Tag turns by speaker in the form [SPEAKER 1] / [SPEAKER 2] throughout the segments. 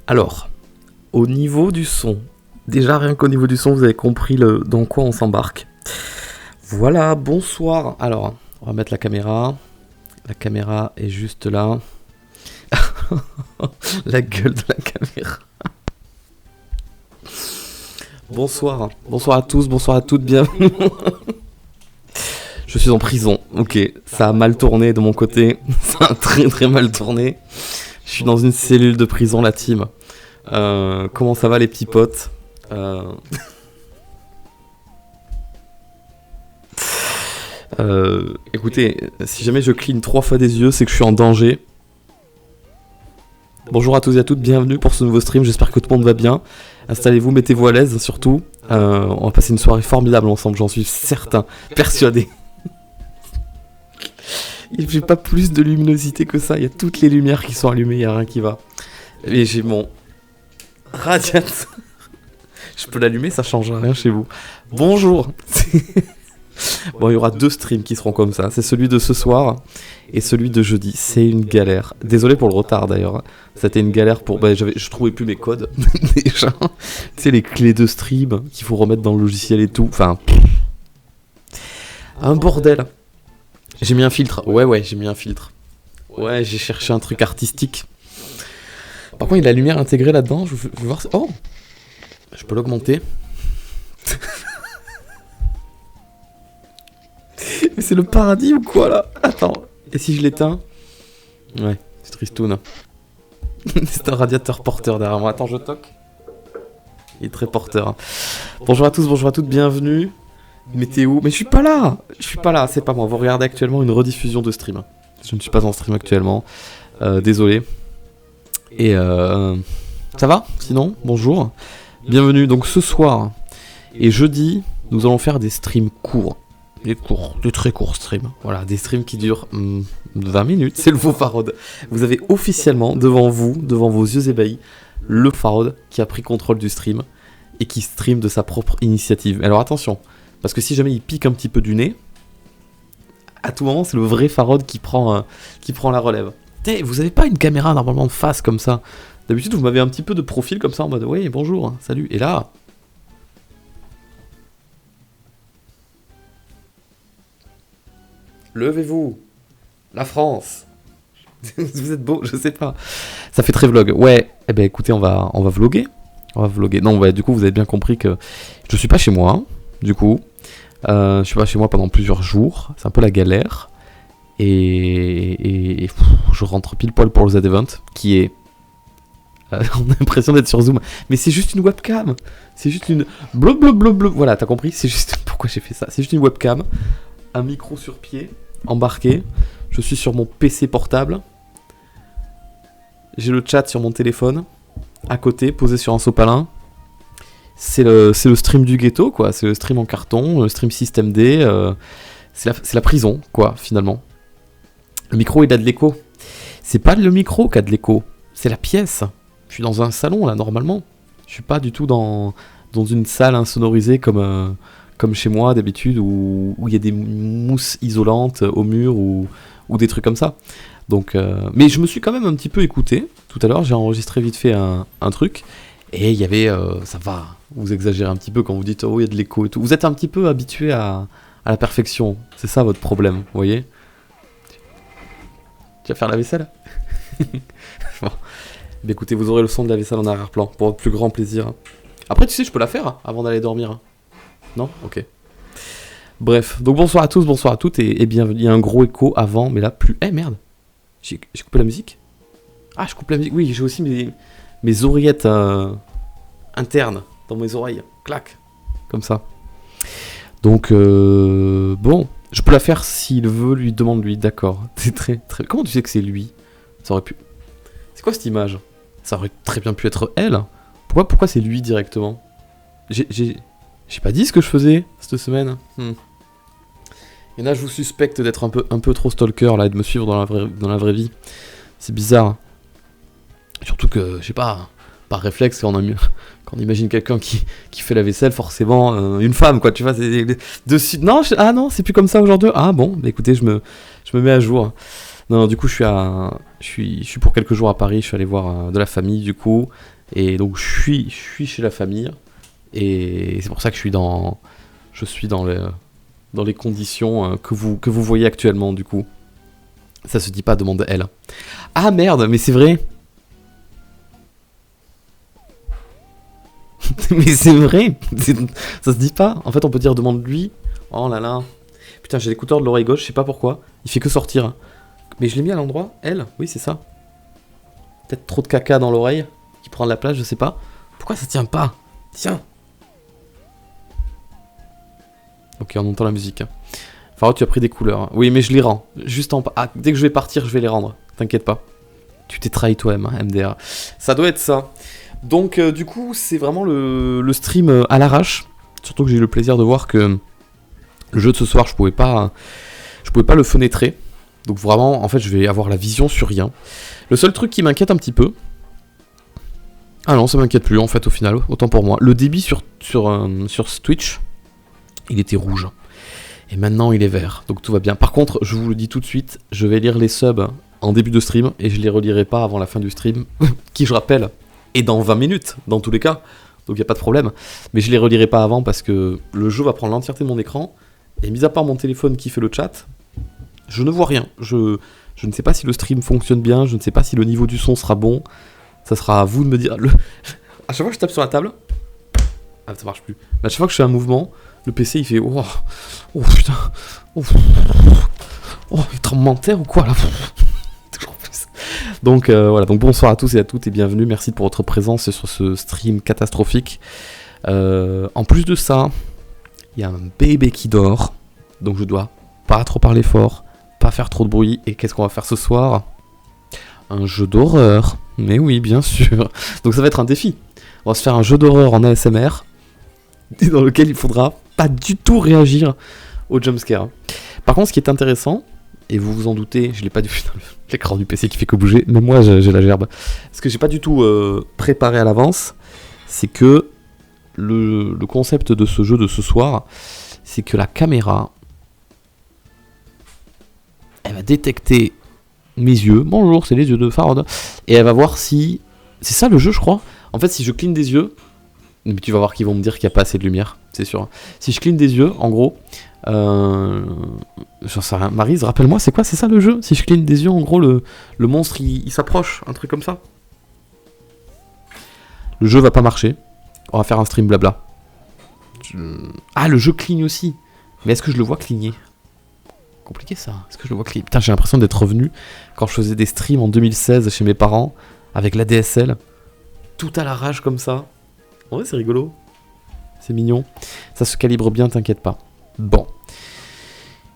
[SPEAKER 1] Alors, au niveau du son, déjà rien qu'au niveau du son, vous avez compris dans quoi on s'embarque. Voilà, bonsoir. Alors, on va mettre la caméra. La caméra est juste là. La gueule de la caméra. Bonsoir. Bonsoir à tous, bonsoir à toutes, bienvenue. Je suis en prison. Ok, ça a mal tourné de mon côté. Ça a très très mal tourné. Je suis dans une cellule de prison, la team. Comment ça va les petits potes? Écoutez, si jamais je cligne 3 fois des yeux, c'est que je suis en danger. Bonjour à tous et à toutes, bienvenue pour ce nouveau stream, j'espère que tout le monde va bien. Installez-vous, mettez-vous à l'aise surtout. On va passer une soirée formidable ensemble, j'en suis certain, persuadé. Il fait pas plus de luminosité que ça, il y a toutes les lumières qui sont allumées, il n'y a rien qui va. Et j'ai mon radiateur. Je peux l'allumer, ça change rien chez vous. Bonjour. Bon, il y aura 2 streams qui seront comme ça. C'est celui de ce soir et celui de jeudi. C'est une galère. Désolé pour le retard d'ailleurs. C'était une galère pour... je trouvais plus mes codes déjà. Tu sais, les clés de stream qu'il faut remettre dans le logiciel et tout. Enfin... Un bordel. J'ai mis un filtre. Ouais, j'ai mis un filtre. Ouais, j'ai cherché un truc artistique. Par contre, il y a la lumière intégrée là-dedans. Je vais voir... Oh, je peux l'augmenter. Mais c'est le paradis ou quoi là? Attends. Et si je l'éteins? Ouais, c'est tristoun. C'est un radiateur porteur derrière moi. Attends, je toque. Il est très porteur. Bonjour à tous, bonjour à toutes, bienvenue. Météo. Mais je suis pas là, c'est pas moi. Vous regardez actuellement une rediffusion de stream. Je ne suis pas en stream actuellement. Désolé. Et ça va? Sinon, bonjour. Bienvenue. Donc ce soir et jeudi, nous allons faire des streams courts. Des très courts streams. Voilà, des streams qui durent 20 minutes. C'est le faux Farod. Vous avez officiellement devant vous, devant vos yeux ébahis, le Farod qui a pris contrôle du stream et qui stream de sa propre initiative. Alors attention, parce que si jamais il pique un petit peu du nez, à tout moment c'est le vrai Farod qui prend la relève. Vous avez pas une caméra normalement de face comme ça? D'habitude vous m'avez un petit peu de profil comme ça en mode oui bonjour, salut. Et là... Levez-vous, la France. Vous êtes beau, je sais pas. Ça fait très vlog. Ouais, eh ben écoutez, on va vlogger. Non, ouais, du coup, vous avez bien compris que je suis pas chez moi. Du coup, je suis pas chez moi pendant plusieurs jours. C'est un peu la galère. Et je rentre pile poil pour le Z-Event, qui est... on a l'impression d'être sur Zoom. Mais c'est juste une webcam. C'est juste une... Blablabla. Voilà, t'as compris? C'est juste... Pourquoi j'ai fait ça? C'est juste une webcam. Un micro sur pied, embarqué. Je suis sur mon PC portable. J'ai le chat sur mon téléphone. À côté, posé sur un sopalin. C'est le stream du ghetto, quoi. C'est le stream en carton, le stream système D. C'est la prison, quoi, finalement. Le micro, il a de l'écho. C'est pas le micro qui a de l'écho. C'est la pièce. Je suis dans un salon, là, normalement. Je suis pas du tout dans une salle insonorisée comme chez moi d'habitude où il y a des mousses isolantes au mur ou des trucs comme ça. Donc, mais je me suis quand même un petit peu écouté. Tout à l'heure, j'ai enregistré vite fait un truc et il y avait... ça va, vous exagérez un petit peu quand vous dites oh il y a de l'écho et tout. Vous êtes un petit peu habitué à la perfection. C'est ça votre problème, vous voyez? Tu vas faire la vaisselle? Bon. Mais écoutez, vous aurez le son de la vaisselle en arrière-plan pour votre plus grand plaisir. Après, tu sais, je peux la faire avant d'aller dormir. Non? Ok. Bref, donc bonsoir à tous, bonsoir à toutes, et bienvenue. Il y a un gros écho avant, mais là plus... Eh merde! J'ai coupé la musique? Ah, je coupe la musique, oui, j'ai aussi mes oreillettes internes dans mes oreilles. Clac! Comme ça. Donc, bon, je peux la faire s'il veut, lui demande lui, d'accord. C'est très... Comment tu sais que c'est lui? Ça aurait pu... C'est quoi cette image? Ça aurait très bien pu être elle. Pourquoi c'est lui directement? J'ai pas dit ce que je faisais cette semaine. Et là, je vous suspecte d'être un peu trop stalker là et de me suivre dans la vraie vie. C'est bizarre. Surtout que, je sais pas, par réflexe, quand on imagine quelqu'un qui fait la vaisselle, forcément une femme, quoi. Tu vois, c'est non, non, c'est plus comme ça aujourd'hui. Ah bon, bah écoutez, je me mets à jour. Non, du coup, je suis pour quelques jours à Paris. Je suis allé voir de la famille, du coup. Et donc je suis chez la famille. Et c'est pour ça que je suis dans les conditions que vous voyez actuellement, du coup. Ça se dit pas, demande elle. Ah merde, mais c'est vrai. Mais c'est vrai. Ça se dit pas. En fait, on peut dire demande lui. Oh là là. Putain, j'ai l'écouteur de l'oreille gauche, je sais pas pourquoi. Il fait que sortir. Mais je l'ai mis à l'endroit. Elle, oui, c'est ça. Peut-être trop de caca dans l'oreille qui prend de la place, je sais pas. Pourquoi ça tient pas? Tiens. Ok, on entend la musique. Enfin, tu as pris des couleurs. Oui, mais je les rends. Juste en... Ah, dès que je vais partir, je vais les rendre. T'inquiète pas. Tu t'es trahi toi-même, hein, MDR. Ça doit être ça. Donc, du coup, c'est vraiment le stream à l'arrache. Surtout que j'ai eu le plaisir de voir que le jeu de ce soir, je pouvais pas le fenêtrer. Donc vraiment, en fait, je vais avoir la vision sur rien. Le seul truc qui m'inquiète un petit peu... Ah non, ça m'inquiète plus, en fait, au final. Autant pour moi. Le débit sur Twitch, il était rouge. Et maintenant, il est vert. Donc tout va bien. Par contre, je vous le dis tout de suite, je vais lire les subs en début de stream. Et je les relirai pas avant la fin du stream. Qui, je rappelle, est dans 20 minutes, dans tous les cas. Donc il n'y a pas de problème. Mais je les relirai pas avant parce que le jeu va prendre l'entièreté de mon écran. Et mis à part mon téléphone qui fait le chat, je ne vois rien. Je ne sais pas si le stream fonctionne bien. Je ne sais pas si le niveau du son sera bon. Ça sera à vous de me dire. À chaque fois que je tape sur la table... Ah, ça marche plus. Mais à chaque fois que je fais un mouvement, le PC il fait... Oh putain. Oh, il est tremblement de terre ou quoi là? Toujours plus. Donc voilà, donc bonsoir à tous et à toutes et bienvenue. Merci pour votre présence sur ce stream catastrophique. En plus de ça, il y a un bébé qui dort. Donc je dois pas trop parler fort, pas faire trop de bruit. Et qu'est-ce qu'on va faire ce soir? Un jeu d'horreur. Mais oui, bien sûr. Donc ça va être un défi. On va se faire un jeu d'horreur en ASMR dans lequel il faudra pas du tout réagir au jumpscare. Par contre, ce qui est intéressant, et vous vous en doutez, je l'ai pas du tout dans l'écran du PC qui fait que bouger, mais moi j'ai la gerbe. Ce que j'ai pas du tout préparé à l'avance, c'est que le concept de ce jeu de ce soir, c'est que la caméra, elle va détecter mes yeux. Bonjour, c'est les yeux de Farod. Et elle va voir si... C'est ça le jeu, je crois. En fait, si je cligne des yeux... Mais tu vas voir qu'ils vont me dire qu'il n'y a pas assez de lumière, c'est sûr. Si je cligne des yeux, en gros... J'en sais rien. Maryse, rappelle-moi, c'est quoi? C'est ça le jeu? Si je cligne des yeux, en gros, le monstre, il s'approche. Un truc comme ça. Le jeu va pas marcher. On va faire un stream blabla. Ah, le jeu cligne aussi. Mais est-ce que je le vois cligner? Compliqué ça. Est-ce que je le vois cligner? Putain, j'ai l'impression d'être revenu quand je faisais des streams en 2016 chez mes parents avec la DSL. Tout à la rage comme ça. En vrai, c'est rigolo. C'est mignon. Ça se calibre bien, t'inquiète pas. Bon.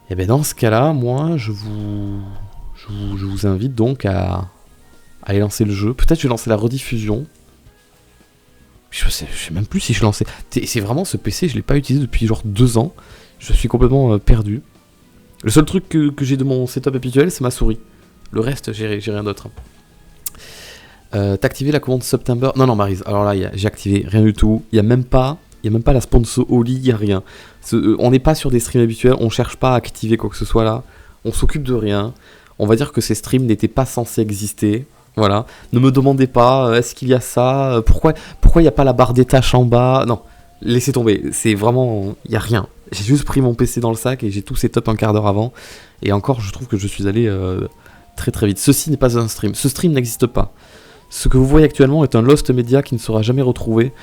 [SPEAKER 1] Et bien dans ce cas-là, moi, je vous invite donc à aller lancer le jeu. Peut-être je vais lancer la rediffusion. Je sais même plus si je lançais. C'est vraiment ce PC, je l'ai pas utilisé depuis genre 2 ans. Je suis complètement perdu. Le seul truc que j'ai de mon setup habituel, c'est ma souris. Le reste, j'ai rien d'autre. T'as activé la commande September? Non, Maryse. Alors là, j'ai activé rien du tout. Il y a même pas la sponsor Oli, il y a rien. On n'est pas sur des streams habituels. On cherche pas à activer quoi que ce soit là. On s'occupe de rien. On va dire que ces streams n'étaient pas censés exister. Voilà. Ne me demandez pas, est-ce qu'il y a ça? Pourquoi il n'y a pas la barre des tâches en bas? Non, laissez tomber. C'est vraiment... Il n'y a rien. J'ai juste pris mon PC dans le sac et j'ai tout setup un quart d'heure avant. Et encore, je trouve que je suis allé très très vite. Ceci n'est pas un stream. Ce stream n'existe pas. Ce que vous voyez actuellement est un lost media qui ne sera jamais retrouvé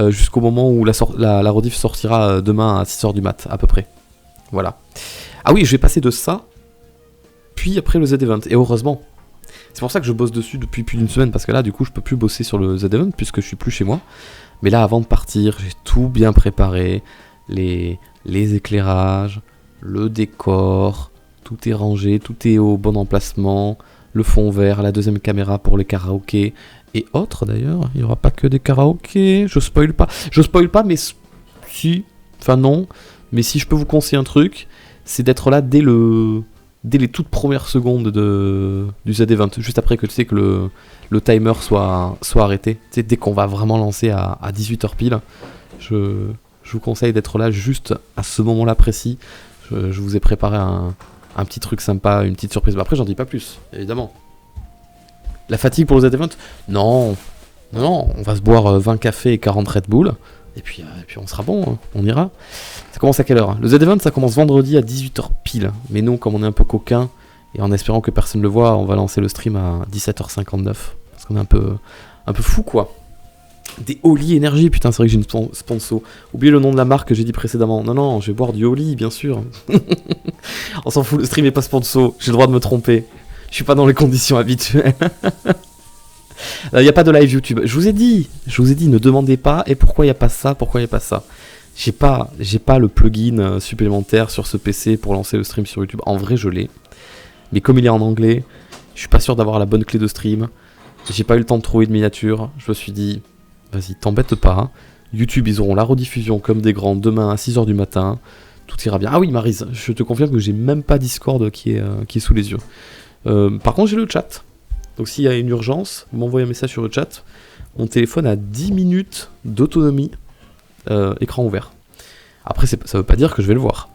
[SPEAKER 1] jusqu'au moment où la rediff sortira demain à 6h du mat, à peu près. Voilà. Ah oui, je vais passer de ça, puis après le Z-Event. Et heureusement. C'est pour ça que je bosse dessus depuis plus d'une semaine, parce que là, du coup, je peux plus bosser sur le Z-Event, puisque je suis plus chez moi. Mais là, avant de partir, j'ai tout bien préparé. Les éclairages, le décor, tout est rangé, tout est au bon emplacement. Le fond vert, la deuxième caméra pour les karaokés et autres d'ailleurs. Il n'y aura pas que des karaokés. Je spoil pas, mais si. Enfin non. Mais si je peux vous conseiller un truc, c'est d'être là dès les toutes premières secondes du Z-Event. Juste après que tu sais que le timer soit arrêté. Tu sais, dès qu'on va vraiment lancer à 18h pile. Je vous conseille d'être là juste à ce moment-là précis. Je vous ai préparé un petit truc sympa, une petite surprise. Mais après, j'en dis pas plus, évidemment. La fatigue pour le Z-Event? Non. Non, non, on va se boire 20 cafés et 40 Red Bull, et puis on sera bon, hein, on ira. Ça commence à quelle heure? Le Z-Event, ça commence vendredi à 18h pile. Mais nous, comme on est un peu coquin, et en espérant que personne ne le voit, on va lancer le stream à 17h59. Parce qu'on est un peu fou, quoi. Des Oli Énergie, putain, c'est vrai que j'ai une sponsor. Oubliez le nom de la marque que j'ai dit précédemment. Non, non, je vais boire du Oli, bien sûr. On s'en fout, le stream est pas sponsor. J'ai le droit de me tromper. Je suis pas dans les conditions habituelles. Il n'y a pas de live YouTube. Je vous ai dit, ne demandez pas. Et pourquoi il n'y a pas ça? Pourquoi il n'y a pas ça? J'ai pas le plugin supplémentaire sur ce PC pour lancer le stream sur YouTube. En vrai, je l'ai. Mais comme il est en anglais, je suis pas sûr d'avoir la bonne clé de stream. J'ai pas eu le temps de trouver de miniature. Je me suis dit, vas-y, t'embête pas. YouTube, ils auront la rediffusion comme des grands demain à 6h du matin. Tout ira bien. Ah oui, Maryse, je te confirme que j'ai même pas Discord qui est sous les yeux. Par contre, j'ai le chat. Donc s'il y a une urgence, vous m'envoyez un message sur le chat. Mon téléphone a 10 minutes d'autonomie, écran ouvert. Après, ça veut pas dire que je vais le voir.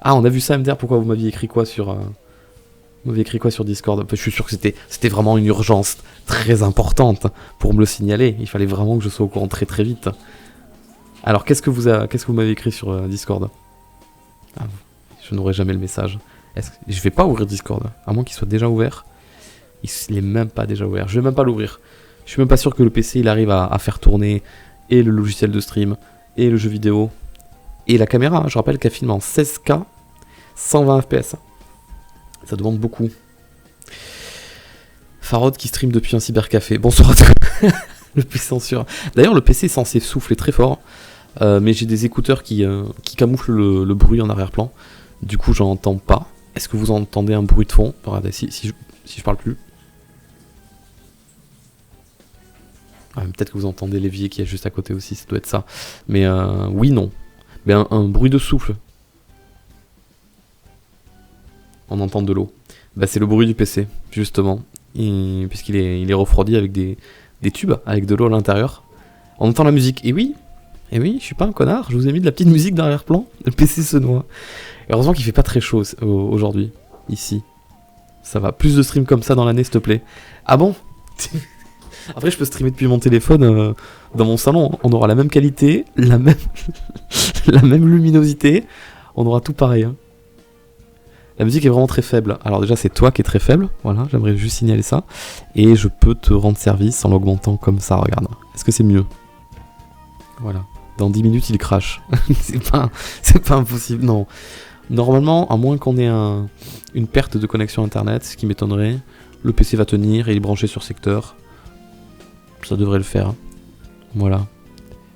[SPEAKER 1] Ah, on a vu ça, MDR, pourquoi vous m'aviez écrit quoi sur... Vous m'aviez écrit quoi sur Discord? Enfin, je suis sûr que c'était vraiment une urgence très importante pour me le signaler. Il fallait vraiment que je sois au courant très très vite. Alors, qu'est-ce que vous m'avez écrit sur Discord? Ah, je n'aurai jamais le message. Je vais pas ouvrir Discord, à moins qu'il soit déjà ouvert. Il est même pas déjà ouvert. Je vais même pas l'ouvrir. Je suis même pas sûr que le PC il arrive à faire tourner et le logiciel de stream et le jeu vidéo et la caméra. Je rappelle qu'elle filme en 16K, 120 FPS. Ça demande beaucoup. Farod qui stream depuis un cybercafé. Bonsoir à tous. Le PC censure. D'ailleurs, le PC est censé souffler très fort, mais j'ai des écouteurs qui camouflent le bruit en arrière-plan. Du coup, j'en entends pas. Est-ce que vous entendez un bruit de fond? Regardez, si je parle plus. Ah, peut-être que vous entendez l'évier qui est juste à côté aussi, ça doit être ça. Mais oui, non. Mais un bruit de souffle. On entend de l'eau. Bah, c'est le bruit du PC, justement. Puisqu'il est refroidi avec des tubes, avec de l'eau à l'intérieur. On entend la musique. Et oui, je suis pas un connard, je vous ai mis de la petite musique d'arrière-plan. Le PC se noie. Et heureusement qu'il fait pas très chaud aujourd'hui, ici. Ça va, plus de streams comme ça dans l'année, s'il te plaît. Ah bon? Après, je peux streamer depuis mon téléphone dans mon salon. On aura la même qualité, la même luminosité. On aura tout pareil. Hein. La musique est vraiment très faible. Alors déjà, c'est toi qui es très faible. Voilà, j'aimerais juste signaler ça. Et je peux te rendre service en l'augmentant comme ça, regarde. Est-ce que c'est mieux? Voilà. Dans 10 minutes, il crache. c'est pas impossible, non. Normalement, à moins qu'on ait une perte de connexion internet, ce qui m'étonnerait, le PC va tenir et il est branché sur secteur. Ça devrait le faire. Voilà.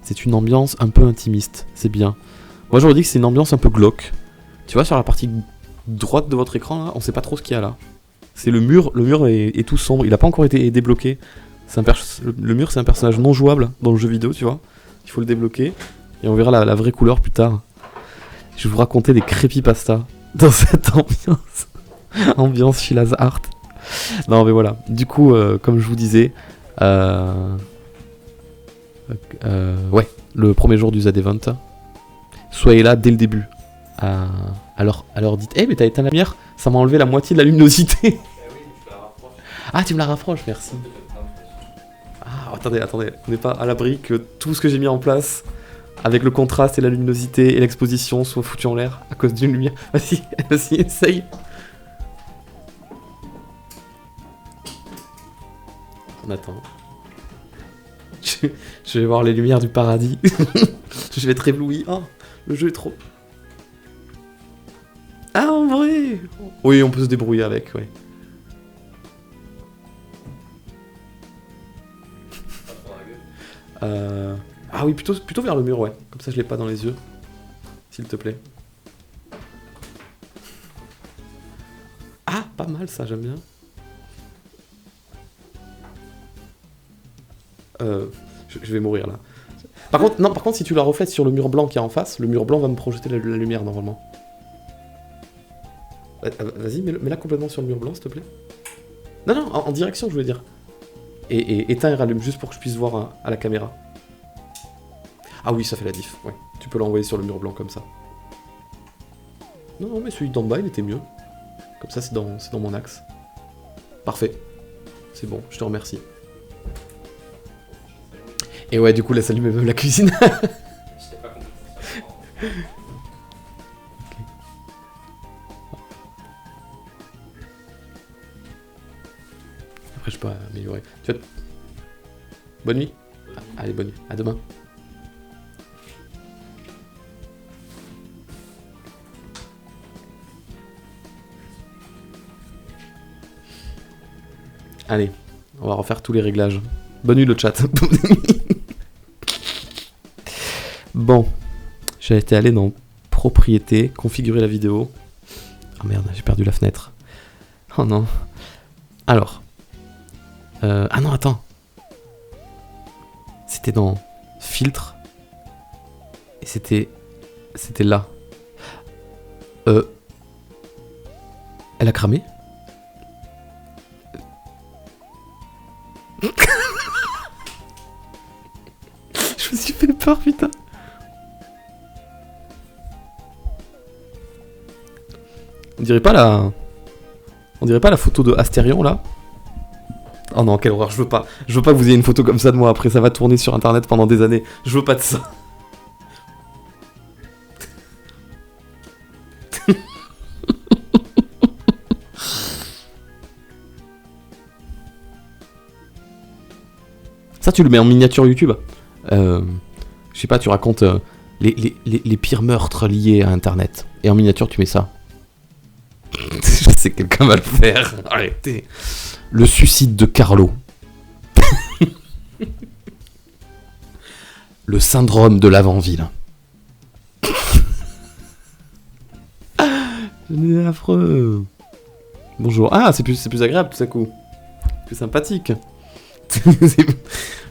[SPEAKER 1] C'est une ambiance un peu intimiste, c'est bien. Moi j'aurais dit que c'est une ambiance un peu glauque. Tu vois, sur la partie droite de votre écran, là, on sait pas trop ce qu'il y a là. C'est le mur est tout sombre, il a pas encore été débloqué. Le mur c'est un personnage non jouable dans le jeu vidéo, tu vois. Il faut le débloquer et on verra la vraie couleur plus tard. Je vais vous raconter des creepypastas dans cette ambiance. Ambiance Sheila Art. Non mais voilà, du coup, comme je vous disais, ouais, le premier jour du Z-Event, soyez là dès le début. Alors dites, mais t'as éteint la lumière, ça m'a enlevé la moitié de la luminosité. Ah, tu me la rapproches, merci. Ah, attendez, on n'est pas à l'abri que tout ce que j'ai mis en place, avec le contraste et la luminosité et l'exposition, soit foutu en l'air à cause d'une lumière. Vas-y, essaye. On attend. Je vais voir les lumières du paradis. Je vais être ébloui. Oh, le jeu est trop... Ah, en vrai. Oui, on peut se débrouiller avec, ouais. Ah oui, plutôt vers le mur, ouais. Comme ça, je l'ai pas dans les yeux. S'il te plaît. Ah, pas mal ça, j'aime bien. Je vais mourir là. Par contre, si tu la reflètes sur le mur blanc qui est en face, le mur blanc va me projeter la lumière normalement. Vas-y, mets-la complètement sur le mur blanc, s'il te plaît. Non, en direction, je voulais dire. Et éteins et rallume juste pour que je puisse voir à la caméra. Ah oui, ça fait la diff, ouais. Tu peux l'envoyer sur le mur blanc comme ça. Non, mais celui d'en bas, il était mieux. Comme ça, c'est dans mon axe. Parfait. C'est bon, je te remercie. Et ouais, du coup, laisse allumer même la cuisine.
[SPEAKER 2] Je t'ai pas compris.
[SPEAKER 1] Après, je peux améliorer. Tu vois... Bonne nuit. Ah, allez, bonne nuit. À demain. Allez, on va refaire tous les réglages. Bonne nuit le chat. Bon, j'ai été allé dans propriété, configurer la vidéo. Oh merde, j'ai perdu la fenêtre. Oh non. Alors. Ah non, attends. C'était dans filtre. Et c'était là. Elle a cramé. Je me suis fait peur, putain. On dirait pas la photo de Astérion là. Oh non, quelle horreur, je veux pas que vous ayez une photo comme ça de moi, après ça va tourner sur internet pendant des années. Je veux pas de ça. Ça, tu le mets en miniature YouTube. Je sais pas, tu racontes les pires meurtres liés à internet. Et en miniature, tu mets ça. Je sais que quelqu'un va le faire. Arrêtez. Le suicide de Carlo. Le syndrome de l'avant-ville. C'est affreux. Bonjour. Ah, c'est plus agréable tout à coup. Plus sympathique.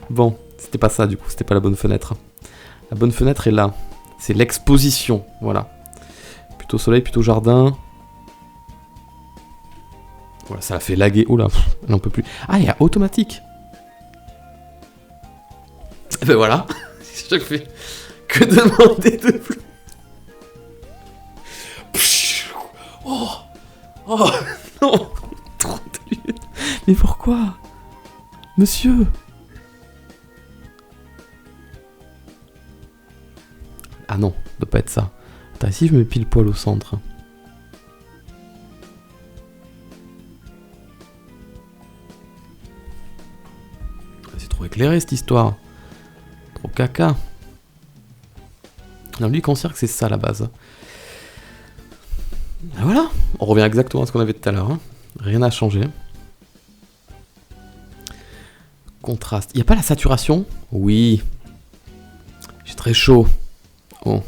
[SPEAKER 1] Bon, c'était pas ça du coup, c'était pas la bonne fenêtre. La bonne fenêtre est là. C'est l'exposition, voilà. Plutôt soleil, plutôt jardin. Voilà, ça l'a fait laguer. Oula, elle n'en peut plus. Ah, il y a automatique. Et ben voilà. Je fais que demander de plus. Oh, oh, non. Trop de... Mais pourquoi, monsieur? Ah non, ça doit pas être ça. Attends, ici je me mets pile poil au centre. C'est trop éclairé cette histoire. Trop caca. Non, lui il considère que c'est ça la base. Et voilà, on revient exactement à ce qu'on avait tout à l'heure. Hein. Rien n'a changé. Contraste. Il n'y a pas la saturation? Oui. J'ai très chaud. Oh.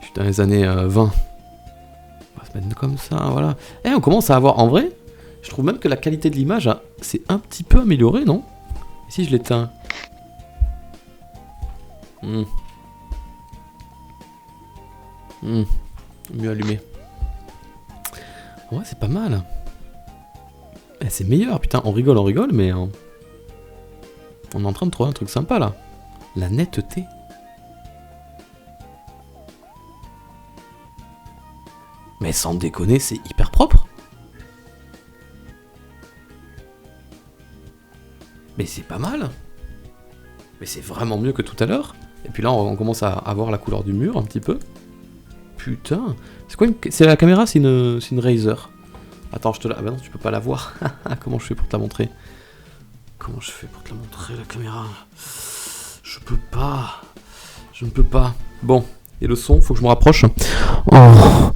[SPEAKER 1] Je suis dans les années 20. On va se mettre comme ça, voilà. Et on commence à avoir, en vrai, je trouve même que la qualité de l'image s'est un petit peu améliorée, non? Et si je l'éteins? Mieux allumé. Ouais, c'est pas mal. Eh, c'est meilleur, putain, on rigole, mais... on est en train de trouver un truc sympa, là. La netteté. Mais sans déconner, c'est hyper propre. Mais c'est pas mal. Mais c'est vraiment mieux que tout à l'heure. Et puis là, on commence à avoir la couleur du mur, un petit peu. Putain. C'est quoi c'est la caméra? C'est une Razer. Attends, je te la... Ah bah non, tu peux pas la voir. Comment je fais pour te la montrer? Comment je fais pour te la montrer, la caméra? Je peux pas. Je ne peux pas. Bon. Et le son, faut que je me rapproche. Oh.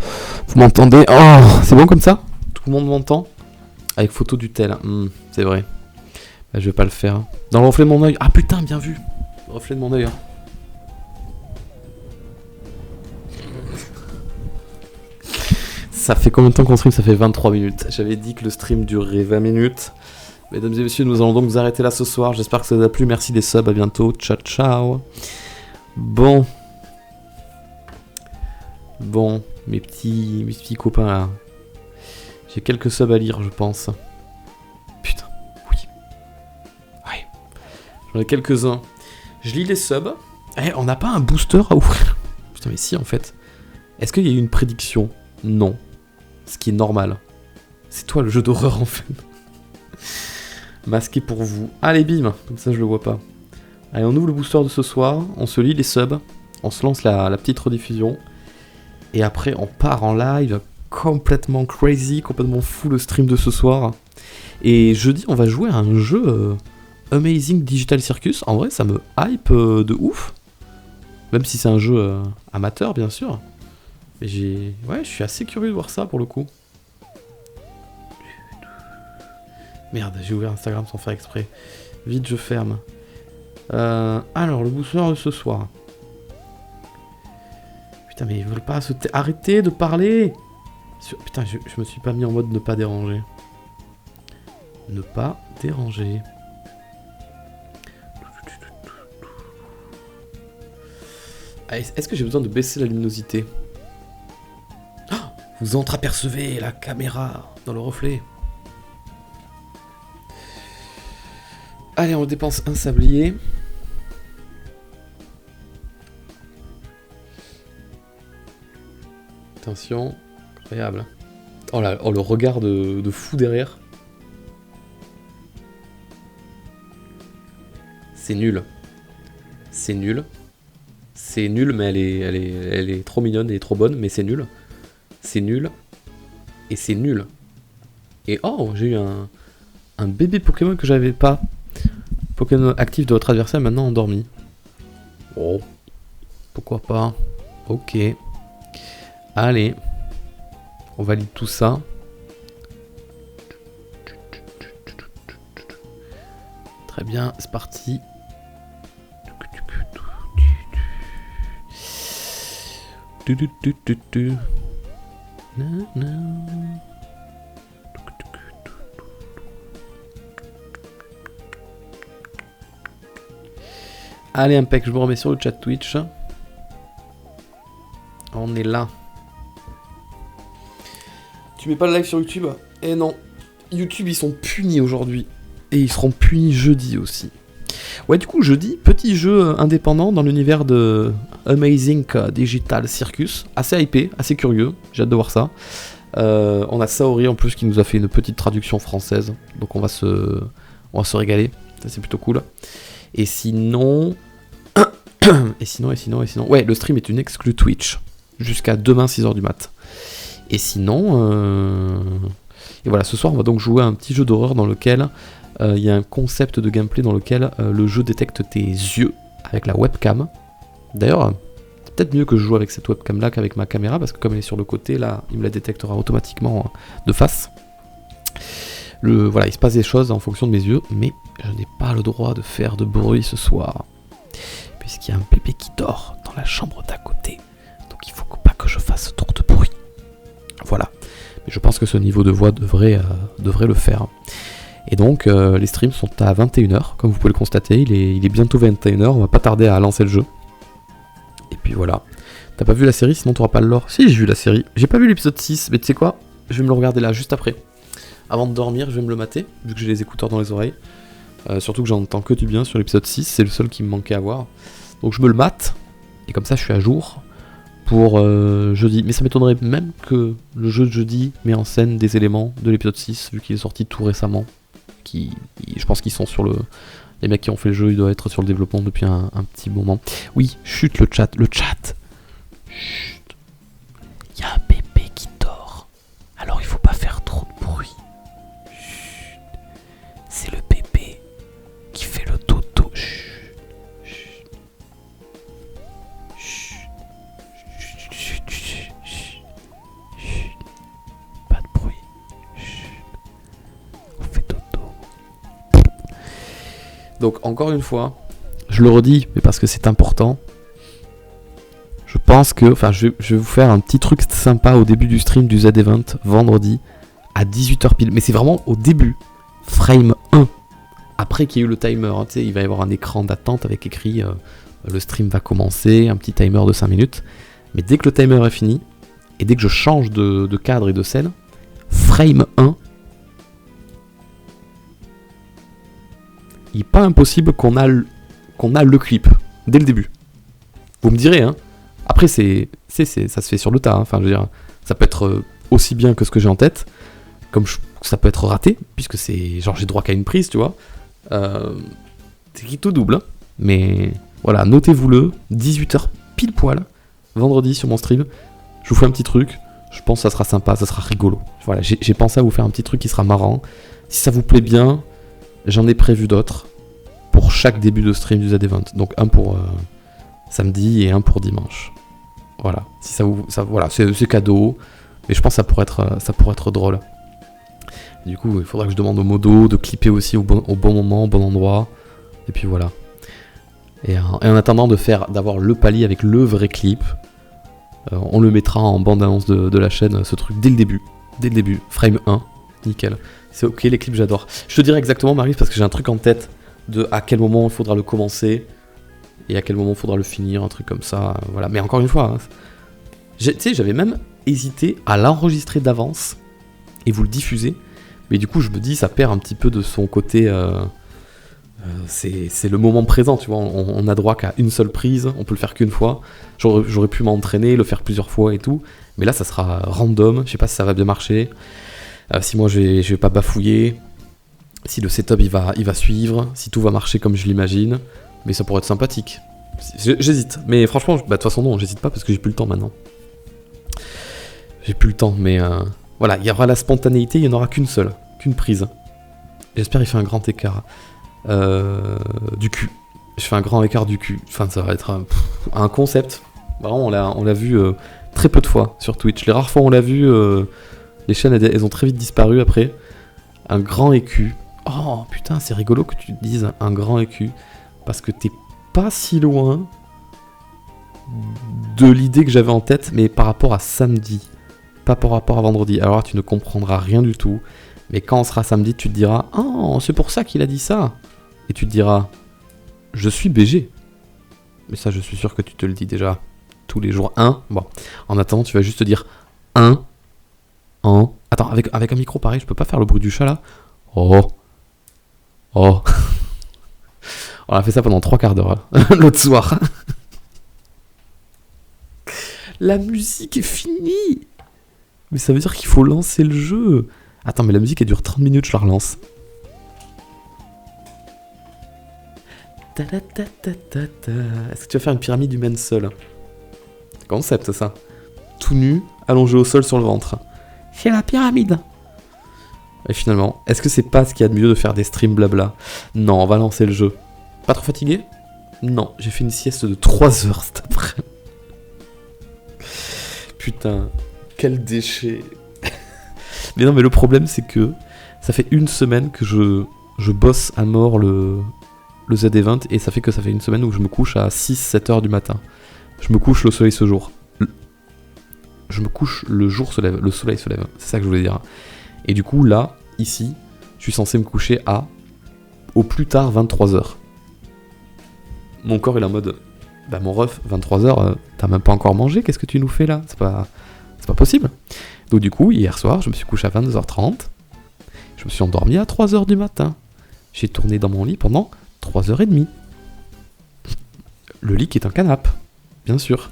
[SPEAKER 1] Vous m'entendez? Oh. C'est bon comme ça? Tout le monde m'entend? Avec photo du tel. C'est vrai. Bah, je vais pas le faire. Dans le reflet de mon œil. Ah putain, bien vu. Le reflet de mon œil. Hein. Ça fait combien de temps qu'on stream? Ça fait 23 minutes. J'avais dit que le stream durerait 20 minutes. Mesdames et messieurs, nous allons donc vous arrêter là ce soir. J'espère que ça vous a plu. Merci des subs. À bientôt. Ciao, ciao. Bon. Bon, mes petits copains là. J'ai quelques subs à lire, je pense. Putain, oui. Ouais. J'en ai quelques-uns. Je lis les subs. Eh, on n'a pas un booster à ouvrir. Putain, mais si, en fait. Est-ce qu'il y a eu une prédiction? Non. Ce qui est normal. C'est toi le jeu d'horreur, en fait. Masqué pour vous. Allez, bim. Comme ça, je le vois pas. Allez, on ouvre le booster de ce soir, on se lit les subs, on se lance la petite rediffusion. Et après, on part en live complètement crazy, complètement fou le stream de ce soir. Et jeudi, on va jouer à un jeu Amazing Digital Circus. En vrai, ça me hype de ouf. Même si c'est un jeu amateur, bien sûr. Mais je suis assez curieux de voir ça pour le coup. Merde, j'ai ouvert Instagram sans faire exprès. Vite, je ferme. Alors, le booster de ce soir. Putain, mais ils veulent pas se arrêter de parler. Putain, je me suis pas mis en mode ne pas déranger. Ne pas déranger. Ah, est-ce que j'ai besoin de baisser la luminosité? Oh, vous entreapercevez la caméra dans le reflet. Allez, on dépense un sablier. Attention, incroyable. Oh là, oh le regard de fou derrière. C'est nul. C'est nul. C'est nul, mais elle est trop mignonne et trop bonne, mais c'est nul. C'est nul. Et c'est nul. Et oh, j'ai eu un bébé Pokémon que j'avais pas. Pokémon actif de votre adversaire maintenant endormi. Oh. Pourquoi pas. Ok. Allez. On valide tout ça. Très bien, c'est parti. Allez, impec, je me remets sur le chat Twitch. On est là. Tu mets pas le live sur YouTube? Eh non. YouTube, ils sont punis aujourd'hui. Et ils seront punis jeudi aussi. Ouais, du coup, jeudi, petit jeu indépendant dans l'univers de Amazing Digital Circus. Assez hypé, assez curieux. J'ai hâte de voir ça. On a Saori en plus qui nous a fait une petite traduction française. Donc on va se régaler. Ça, c'est plutôt cool. Et sinon... et sinon... Ouais, le stream est une exclue Twitch. Jusqu'à demain 6h du mat. Et sinon... Et voilà, ce soir, on va donc jouer à un petit jeu d'horreur dans lequel... Il y a un concept de gameplay dans lequel le jeu détecte tes yeux avec la webcam. D'ailleurs, c'est peut-être mieux que je joue avec cette webcam là qu'avec ma caméra, parce que comme elle est sur le côté, là, il me la détectera automatiquement de face. Voilà, il se passe des choses en fonction de mes yeux, mais je n'ai pas le droit de faire de bruit ce soir, puisqu'il y a un bébé qui dort dans la chambre d'à côté. Donc il faut pas que je fasse trop de bruit. Voilà. Mais je pense que ce niveau de voix devrait le faire. Et donc les streams sont à 21h, comme vous pouvez le constater, il est bientôt 21h, on va pas tarder à lancer le jeu. Et puis voilà. T'as pas vu la série, sinon t'auras pas le lore. Si, j'ai vu la série. J'ai pas vu l'épisode 6, mais tu sais quoi? Je vais me le regarder là, juste après. Avant de dormir, je vais me le mater, vu que j'ai les écouteurs dans les oreilles. Surtout que j'entends que du bien sur l'épisode 6, c'est le seul qui me manquait à voir. Donc je me le mate, et comme ça je suis à jour pour jeudi. Mais ça m'étonnerait même que le jeu de jeudi met en scène des éléments de l'épisode 6, vu qu'il est sorti tout récemment. Je pense qu'ils sont sur le... Les mecs qui ont fait le jeu, ils doivent être sur le développement depuis un petit moment. Oui, chut le chat. Chut. Il y a un bébé qui dort. Alors il faut pas faire trop de bruit. Chut. C'est le bébé qui fait le dodo. Chut. Chut. Chut. Chut. Chut. Chut. Chut. Pas de bruit. Chut. On fait dodo. Donc encore une fois, je le redis, mais parce que c'est important, je pense que, je vais vous faire un petit truc sympa au début du stream du Z-Event, vendredi, à 18h pile, mais c'est vraiment au début, frame 1, après qu'il y ait eu le timer, hein, tu sais, il va y avoir un écran d'attente avec écrit, le stream va commencer, un petit timer de 5 minutes, mais dès que le timer est fini, et dès que je change de cadre et de scène, frame 1, il n'est pas impossible qu'on a le clip dès le début. Vous me direz, hein. Après, ça se fait sur le tas. Hein. Enfin, je veux dire, ça peut être aussi bien que ce que j'ai en tête, comme ça peut être raté, puisque c'est genre j'ai droit qu'à une prise, tu vois. C'est qui tout double. Hein. Mais voilà, notez-vous-le, 18h pile poil, vendredi sur mon stream. Je vous fais un petit truc, je pense que ça sera sympa, ça sera rigolo. Voilà, j'ai pensé à vous faire un petit truc qui sera marrant. Si ça vous plaît bien, j'en ai prévu d'autres pour chaque début de stream du Z-Event. Donc un pour samedi et un pour dimanche. Voilà, si voilà, c'est cadeau, mais je pense que ça pourrait être drôle. Du coup, il faudra que je demande au modo de clipper aussi au bon moment, au bon endroit. Et puis voilà. Et en attendant d'avoir le palier avec le vrai clip, on le mettra en bande-annonce de la chaîne, ce truc dès le début, frame 1, nickel. C'est ok, les clips j'adore. Je te dirai exactement, Marie, parce que j'ai un truc en tête de à quel moment il faudra le commencer et à quel moment il faudra le finir, un truc comme ça, voilà. Mais encore une fois, hein, tu sais, j'avais même hésité à l'enregistrer d'avance et vous le diffuser, mais du coup je me dis ça perd un petit peu de son côté, c'est le moment présent, tu vois, on a droit qu'à une seule prise, on peut le faire qu'une fois, j'aurais pu m'entraîner, le faire plusieurs fois et tout, mais là ça sera random, je sais pas si ça va bien marcher, si moi je vais pas bafouiller, si le setup il va suivre, si tout va marcher comme je l'imagine, mais ça pourrait être sympathique. J'hésite, mais franchement, de toute façon non, j'hésite pas parce que j'ai plus le temps maintenant. J'ai plus le temps, mais voilà, il y aura la spontanéité, il n'y en aura qu'une seule, qu'une prise. J'espère qu'il fait un grand écart du cul. Je fais un grand écart du cul. Enfin, ça va être un concept. Vraiment, on l'a vu très peu de fois sur Twitch. Les rares fois où on l'a vu, les chaînes elles ont très vite disparu après. Un grand écu. Oh putain, c'est rigolo que tu dises un grand écu. Parce que t'es pas si loin de l'idée que j'avais en tête, mais par rapport à samedi. Pas par rapport à vendredi. Alors là, tu ne comprendras rien du tout. Mais quand on sera samedi, tu te diras « Oh, c'est pour ça qu'il a dit ça !» Et tu te diras « Je suis BG !» Mais ça, je suis sûr que tu te le dis déjà tous les jours. Bon, en attendant, tu vas juste te dire « Attends, avec un micro pareil, je peux pas faire le bruit du chat là. Oh. On a fait ça pendant 3 quarts d'heure l'autre soir. La musique est finie. Mais ça veut dire qu'il faut lancer le jeu. Attends, mais la musique elle dure 30 minutes, je la relance. Est-ce que tu vas faire une pyramide humaine seule? Concept ça. Tout nu, allongé au sol sur le ventre. C'est la pyramide. Et finalement, est-ce que c'est pas ce qu'il y a de mieux de faire des streams blabla? Non, on va lancer le jeu. Pas trop fatigué? Non, j'ai fait une sieste de 3 heures cet après. Putain, quel déchet. Mais non, mais le problème c'est que ça fait une semaine que je bosse à mort le Z-Event et ça fait une semaine où je me couche à 6-7 heures du matin. Je me couche, le soleil se lève. Je me couche, le jour se lève, le soleil se lève. C'est ça que je voulais dire. Et du coup, là, ici, je suis censé me coucher au plus tard 23h. Mon corps il est en mode, bah mon ref, 23h, t'as même pas encore mangé, qu'est-ce que tu nous fais là? C'est pas possible. Donc du coup, hier soir, je me suis couché à 22h30, je me suis endormi à 3h du matin. J'ai tourné dans mon lit pendant 3h30. Le lit qui est un canapé, bien sûr.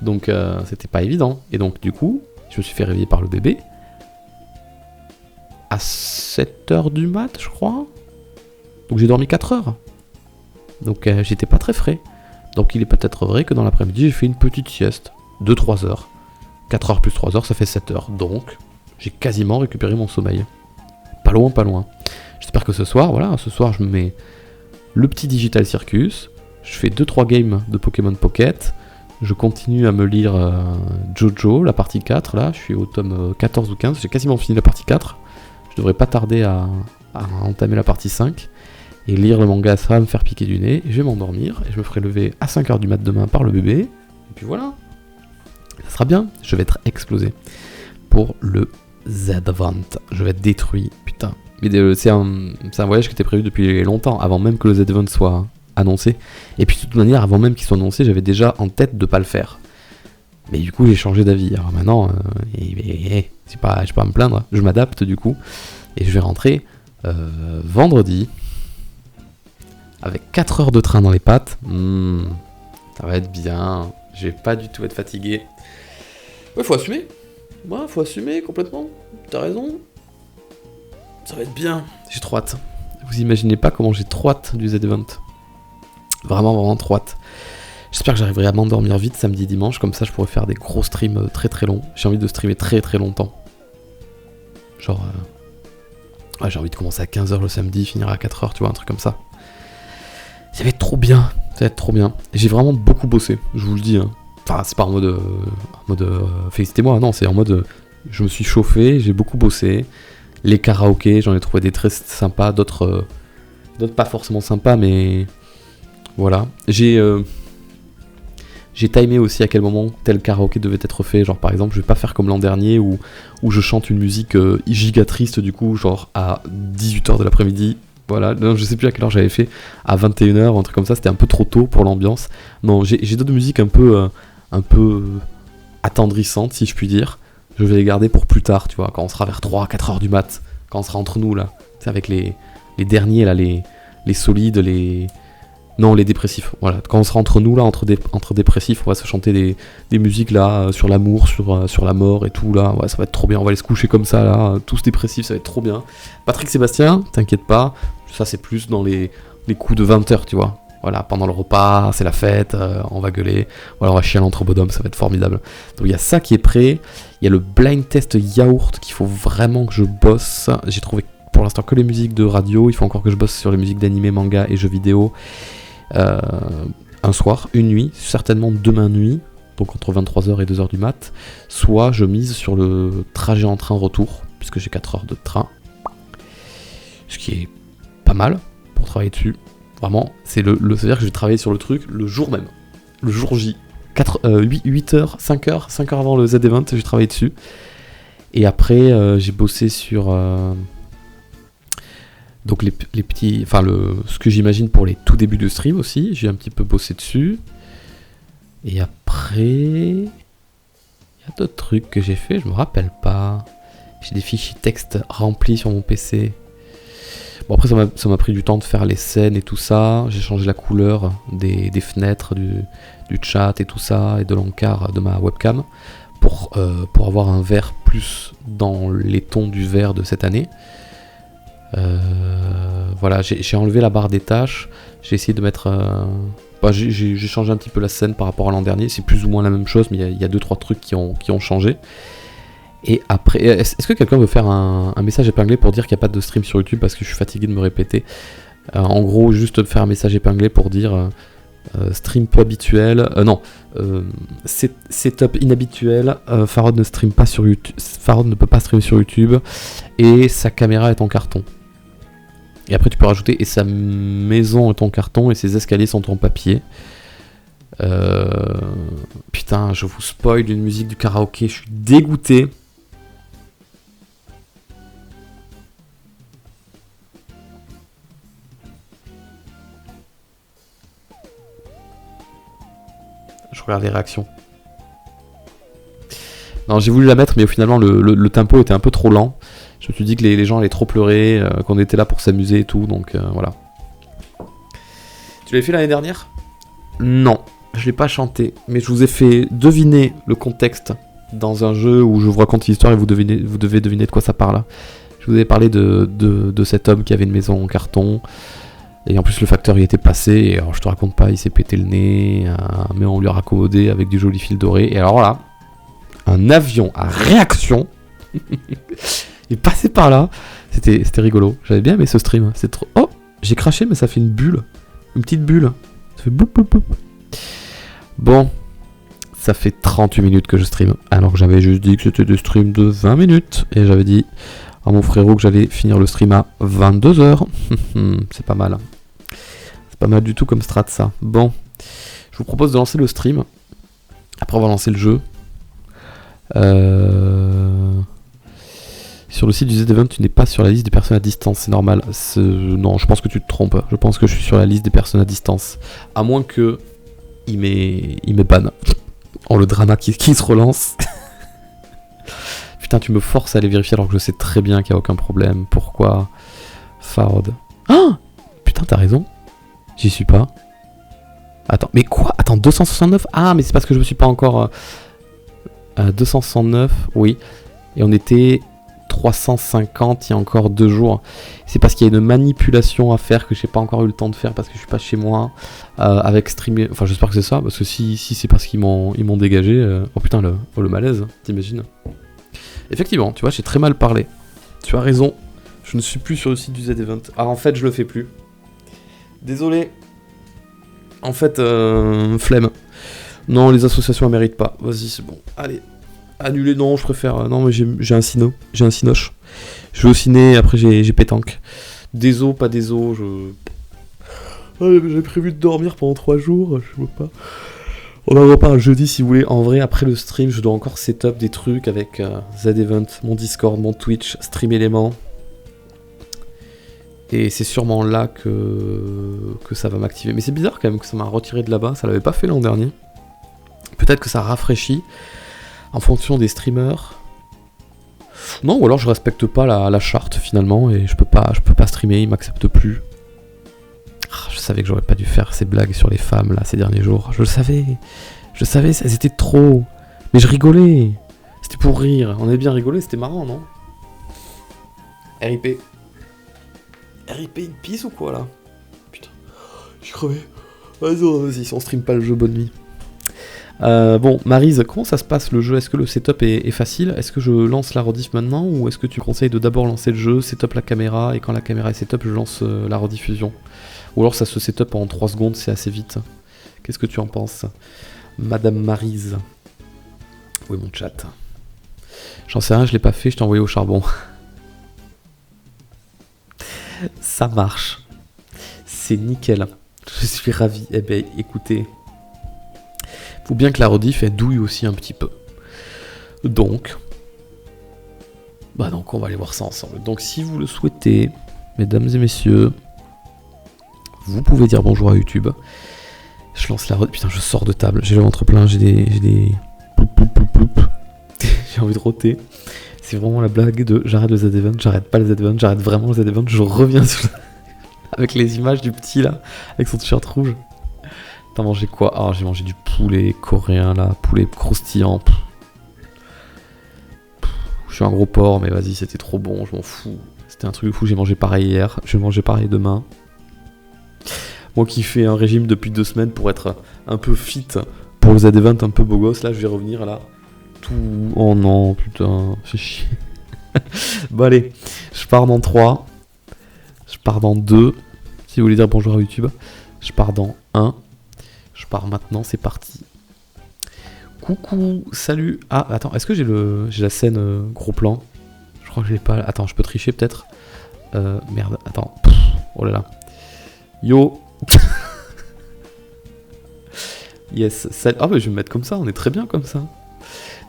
[SPEAKER 1] Donc c'était pas évident. Et donc du coup, je me suis fait réveiller par le bébé à 7h du mat, je crois. Donc j'ai dormi 4 heures. Donc j'étais pas très frais. Donc il est peut-être vrai que dans l'après-midi, j'ai fait une petite sieste de 3 heures. 4 heures plus 3 heures, ça fait 7 heures. Donc j'ai quasiment récupéré mon sommeil. Pas loin, pas loin. J'espère que ce soir, je me mets le petit Digital Circus. Je fais 2-3 games de Pokémon Pocket. Je continue à me lire Jojo, la partie 4. Là, je suis au tome 14 ou 15. J'ai quasiment fini la partie 4. Je devrais pas tarder à entamer la partie 5. Et lire le manga, ça va me faire piquer du nez. Je vais m'endormir et je me ferai lever à 5h du mat demain par le bébé. Et puis voilà. Ça sera bien. Je vais être explosé pour le Z-Event. Je vais être détruit. Putain. Mais c'est un voyage qui était prévu depuis longtemps, avant même que le Z-Event soit annoncé. Et puis de toute manière, avant même qu'il soit annoncé, j'avais déjà en tête de pas le faire. Mais du coup, j'ai changé d'avis. Alors maintenant, j'ai pas à me plaindre. Je m'adapte du coup. Et je vais rentrer vendredi. Avec 4 heures de train dans les pattes. Ça va être bien. Je vais pas du tout être fatigué. Ouais, faut assumer. Ouais, faut assumer complètement. T'as raison. Ça va être bien. J'ai trop hâte. Vous imaginez pas comment j'ai trop hâte du Z-Event. Vraiment, vraiment trop hâte. J'espère que j'arriverai à m'endormir vite samedi et dimanche, comme ça je pourrais faire des gros streams très très longs. J'ai envie de streamer très très longtemps. Genre... ouais, j'ai envie de commencer à 15h le samedi, finir à 4h, tu vois, un truc comme ça. Ça va être trop bien, ça va être trop bien. J'ai vraiment beaucoup bossé, je vous le dis. Hein. Enfin, c'est pas en mode félicitez-moi, non, c'est en mode je me suis chauffé, j'ai beaucoup bossé. Les karaokés, j'en ai trouvé des très sympas, d'autres pas forcément sympas, mais voilà. J'ai timé aussi à quel moment tel karaoké devait être fait. Genre par exemple, je vais pas faire comme l'an dernier où je chante une musique giga triste du coup, genre à 18h de l'après-midi. Voilà, non, je sais plus à quelle heure j'avais fait, à 21h ou un truc comme ça, c'était un peu trop tôt pour l'ambiance. Non, j'ai d'autres musiques un peu attendrissantes si je puis dire. Je vais les garder pour plus tard, tu vois, quand on sera vers 3-4h du mat, quand on sera entre nous là. Tu sais, avec les derniers là, les solides, non, les dépressifs, voilà. Quand on sera entre nous là, entre dépressifs, on va se chanter des musiques là, sur l'amour, sur la mort et tout là. Ouais, ça va être trop bien, on va aller se coucher comme ça là, tous dépressifs, ça va être trop bien. Patrick Sébastien, t'inquiète pas, ça c'est plus dans les coups de 20h, tu vois. Voilà, pendant le repas, c'est la fête, on va gueuler, voilà, on va chier à l'entre-bodum, ça va être formidable. Donc il y a ça qui est prêt, il y a le blind test yaourt qu'il faut vraiment que je bosse. J'ai trouvé pour l'instant que les musiques de radio, il faut encore que je bosse sur les musiques d'animé, manga et jeux vidéo. Un soir, une nuit, certainement demain nuit, donc entre 23h et 2h du mat, soit je mise sur le trajet en train retour, puisque j'ai 4 heures de train, ce qui est pas mal pour travailler dessus. Vraiment, c'est-à-dire que je vais travailler sur le truc le jour même, le jour J. 8h, 5h avant le Z-Event, j'ai travaillé dessus. Et après, j'ai bossé sur... donc les petits, enfin ce que j'imagine pour les tout débuts de stream aussi, j'ai un petit peu bossé dessus. Et après, il y a d'autres trucs que j'ai fait, je me rappelle pas. J'ai des fichiers texte remplis sur mon PC. Bon après ça m'a pris du temps de faire les scènes et tout ça. J'ai changé la couleur des fenêtres, du chat et tout ça, et de l'encart de ma webcam pour avoir un vert plus dans les tons du vert de cette année. Voilà, j'ai enlevé la barre des tâches, j'ai essayé de mettre... j'ai changé un petit peu la scène par rapport à l'an dernier, c'est plus ou moins la même chose, mais il y a 2-3 trucs qui ont changé. Et après, est-ce que quelqu'un veut faire un message épinglé pour dire qu'il n'y a pas de stream sur YouTube parce que je suis fatigué de me répéter. En gros, juste faire un message épinglé pour dire stream peu habituel, setup inhabituel, Farod ne stream pas sur YouTube, Farod ne peut pas streamer sur YouTube et sa caméra est en carton. Et après tu peux rajouter et sa maison est en carton et ses escaliers sont en papier. Putain, je vous spoil une musique du karaoké, je suis dégoûté. Je regarde les réactions. Non, j'ai voulu la mettre, mais finalement le tempo était un peu trop lent. Je me suis dit que les gens allaient trop pleurer, qu'on était là pour s'amuser et tout, donc voilà. Tu l'avais fait l'année dernière ? Non, je l'ai pas chanté, mais je vous ai fait deviner le contexte dans un jeu où je vous raconte l'histoire et vous devez deviner de quoi ça parle. Je vous ai parlé de cet homme qui avait une maison en carton, et en plus le facteur y était passé, et alors je te raconte pas, il s'est pété le nez, mais on lui a raccommodé avec du joli fil doré, et alors là, un avion à réaction est passé par là, c'était rigolo, j'avais bien aimé ce stream, c'est trop... Oh, j'ai craché mais ça fait une bulle, une petite bulle, ça fait bloup bloup bloup. Bon, ça fait 38 minutes que je stream, alors que j'avais juste dit que c'était des streams de 20 minutes, et j'avais dit à mon frérot que j'allais finir le stream à 22h, c'est pas mal, c'est pas mal du tout comme strat ça. Bon, je vous propose de lancer le stream, après on va lancer le jeu. Sur le site du Z-Event, tu n'es pas sur la liste des personnes à distance, c'est normal. Non, je pense que tu te trompes. Je pense que je suis sur la liste des personnes à distance. À moins que il m'est ban. Oh, le drama qui se relance. Putain, tu me forces à aller vérifier alors que je sais très bien qu'il n'y a aucun problème. Pourquoi Farod. Ah putain, t'as raison. J'y suis pas. Attends, mais quoi ? Attends, 269 ? Ah, mais c'est parce que je me suis pas encore... 269, oui. Et on était 350 il y a encore 2 jours. C'est parce qu'il y a une manipulation à faire que j'ai pas encore eu le temps de faire parce que je suis pas chez moi avec streamer. Enfin, j'espère que c'est ça parce que si c'est parce qu'ils m'ont dégagé. Oh putain, le malaise, t'imagines? Effectivement, tu vois, j'ai très mal parlé. Tu as raison, je ne suis plus sur le site du Z-Event. Ah, en fait, je le fais plus. Désolé. En fait, flemme. Non, les associations, elles méritent pas. Vas-y, c'est bon. Allez. Annuler, non, je préfère. Non, mais j'ai un cino. J'ai un cinoche. Je vais au ciné, après j'ai pétanque. Des os, pas des os, j'ai prévu de dormir pendant 3 jours, je veux pas. On en reparle jeudi si vous voulez. En vrai, après le stream, je dois encore setup des trucs avec Z-Event, mon Discord, mon Twitch, Stream Element. Et c'est sûrement là que ça va m'activer. Mais c'est bizarre quand même que ça m'a retiré de là-bas, ça l'avait pas fait l'an dernier. Peut-être que ça rafraîchit en fonction des streamers. Non, ou alors je respecte pas la charte finalement et je peux pas streamer, ils m'acceptent plus. Je savais que j'aurais pas dû faire ces blagues sur les femmes là ces derniers jours. Je le savais, elles étaient trop. Mais je rigolais. C'était pour rire. On avait bien rigolé, c'était marrant, non? RIP. RIP une pisse ou quoi là? Putain, j'ai crevé. Vas-y, si on stream pas le jeu, bonne nuit. Bon, Maryse, comment ça se passe le jeu? Est-ce que le setup est facile? Est-ce que je lance la rediff maintenant? Ou est-ce que tu conseilles de d'abord lancer le jeu, setup la caméra, et quand la caméra est setup, je lance la rediffusion? Ou alors ça se setup en 3 secondes, c'est assez vite. Qu'est-ce que tu en penses, Madame Maryse? Oui, mon chat. J'en sais rien, je l'ai pas fait, je t'ai envoyé au charbon. Ça marche. C'est nickel. Je suis ravi. Eh ben, écoutez... Faut bien que la rediff elle douille aussi un petit peu. Donc on va aller voir ça ensemble. Donc si vous le souhaitez, mesdames et messieurs, vous pouvez dire bonjour à YouTube. Je lance la rediff. Putain, je sors de table. J'ai le ventre plein, j'ai des... J'ai envie de roter. C'est vraiment la blague de j'arrête le Z-Event, j'arrête pas le Z-Event, j'arrête vraiment le Z-Event, je reviens sur avec les images du petit là, avec son t-shirt rouge. T'as mangé quoi? Ah, j'ai mangé du poulet coréen là, poulet croustillant. Je suis un gros porc, mais vas-y, c'était trop bon, je m'en fous. C'était un truc de fou, j'ai mangé pareil hier, je vais manger pareil demain. Moi qui fais un régime depuis 2 semaines pour être un peu fit pour le Z-Event, un peu beau gosse, là je vais revenir là. Tout... Oh non, putain, c'est chier. Bon allez, je pars dans 3. Je pars dans 2. Si vous voulez dire bonjour à YouTube. Je pars dans 1. Je pars maintenant, c'est parti. Coucou, salut. Ah, attends, est-ce que j'ai la scène gros plan? Je crois que je l'ai pas. Attends, je peux tricher peut-être. Merde, attends. Oh là là. Yo. Yes. Ah bah je vais me mettre comme ça, on est très bien comme ça.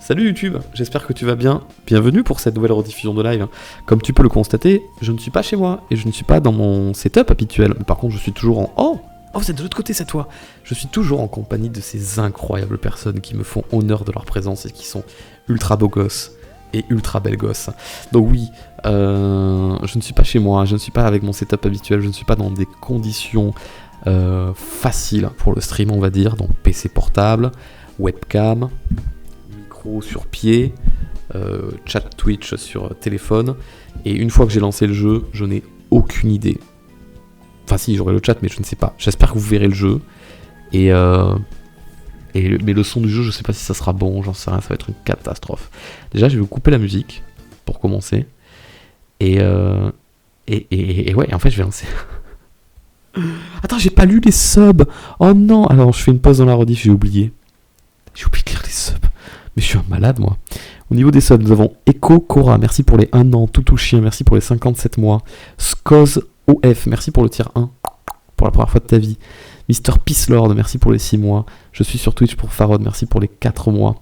[SPEAKER 1] Salut YouTube, j'espère que tu vas bien. Bienvenue pour cette nouvelle rediffusion de live. Comme tu peux le constater, je ne suis pas chez moi et je ne suis pas dans mon setup habituel. Mais par contre, je suis toujours en... Oh, vous êtes de l'autre côté cette fois. Je suis toujours en compagnie de ces incroyables personnes qui me font honneur de leur présence et qui sont ultra beaux gosses et ultra belles gosses. Donc oui, je ne suis pas chez moi, je ne suis pas avec mon setup habituel, je ne suis pas dans des conditions faciles pour le stream, on va dire. Donc PC portable, webcam, micro sur pied, chat Twitch sur téléphone. Et une fois que j'ai lancé le jeu, je n'ai aucune idée. Enfin si, j'aurai le chat, mais je ne sais pas. J'espère que vous verrez le jeu. Mais le son du jeu, je sais pas si ça sera bon, j'en sais rien, ça va être une catastrophe. Déjà, je vais vous couper la musique, pour commencer. Et ouais, en fait, je vais lancer... Attends, j'ai pas lu les subs. Oh non, alors je fais une pause dans la rediff, j'ai oublié. J'ai oublié de lire les subs. Mais je suis un malade, moi. Au niveau des subs, nous avons Echo Cora, merci pour les 1 an. Toutou Chien, merci pour les 57 mois. Skoz OF, merci pour le tier 1. Pour la première fois de ta vie. Mister Peace Lord, merci pour les 6 mois. Je suis sur Twitch pour Farod, merci pour les 4 mois.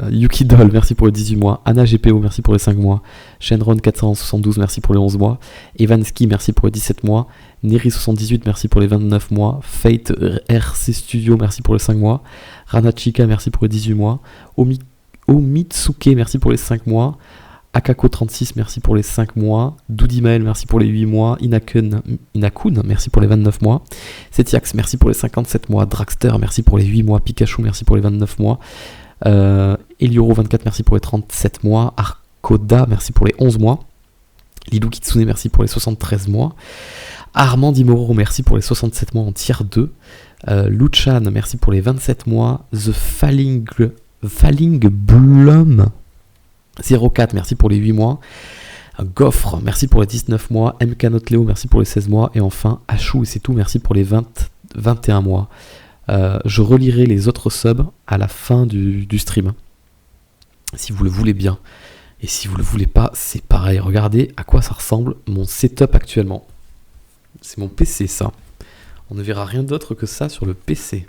[SPEAKER 1] Yuki Doll, merci pour les 18 mois. Anna GPO, merci pour les 5 mois. Shenron 472, merci pour les 11 mois. Evanski, merci pour les 17 mois. Neri78, merci pour les 29 mois. Fate RC Studio, merci pour les 5 mois. Rana Chica, merci pour les 18 mois. Omitsuke, merci pour les 5 mois. Akako36, merci pour les 5 mois. Doudimael, merci pour les 8 mois. Inakun, merci pour les 29 mois. Setiax, merci pour les 57 mois. Dragster, merci pour les 8 mois. Pikachu, merci pour les 29 mois. Elioro24, merci pour les 37 mois. Arkoda, merci pour les 11 mois. Lidou Kitsune, merci pour les 73 mois. Armand Dimoro, merci pour les 67 mois en tier 2. Luchan, merci pour les 27 mois. The Falling Blum 04, merci pour les 8 mois. Goffre, merci pour les 19 mois. MK Notleo, merci pour les 16 mois. Et enfin, Achou, et c'est tout, merci pour les 21 mois. Je relirai les autres subs à la fin du stream, si vous le voulez bien. Et si vous le voulez pas, c'est pareil. Regardez à quoi ça ressemble mon setup actuellement. C'est mon PC, ça. On ne verra rien d'autre que ça sur le PC.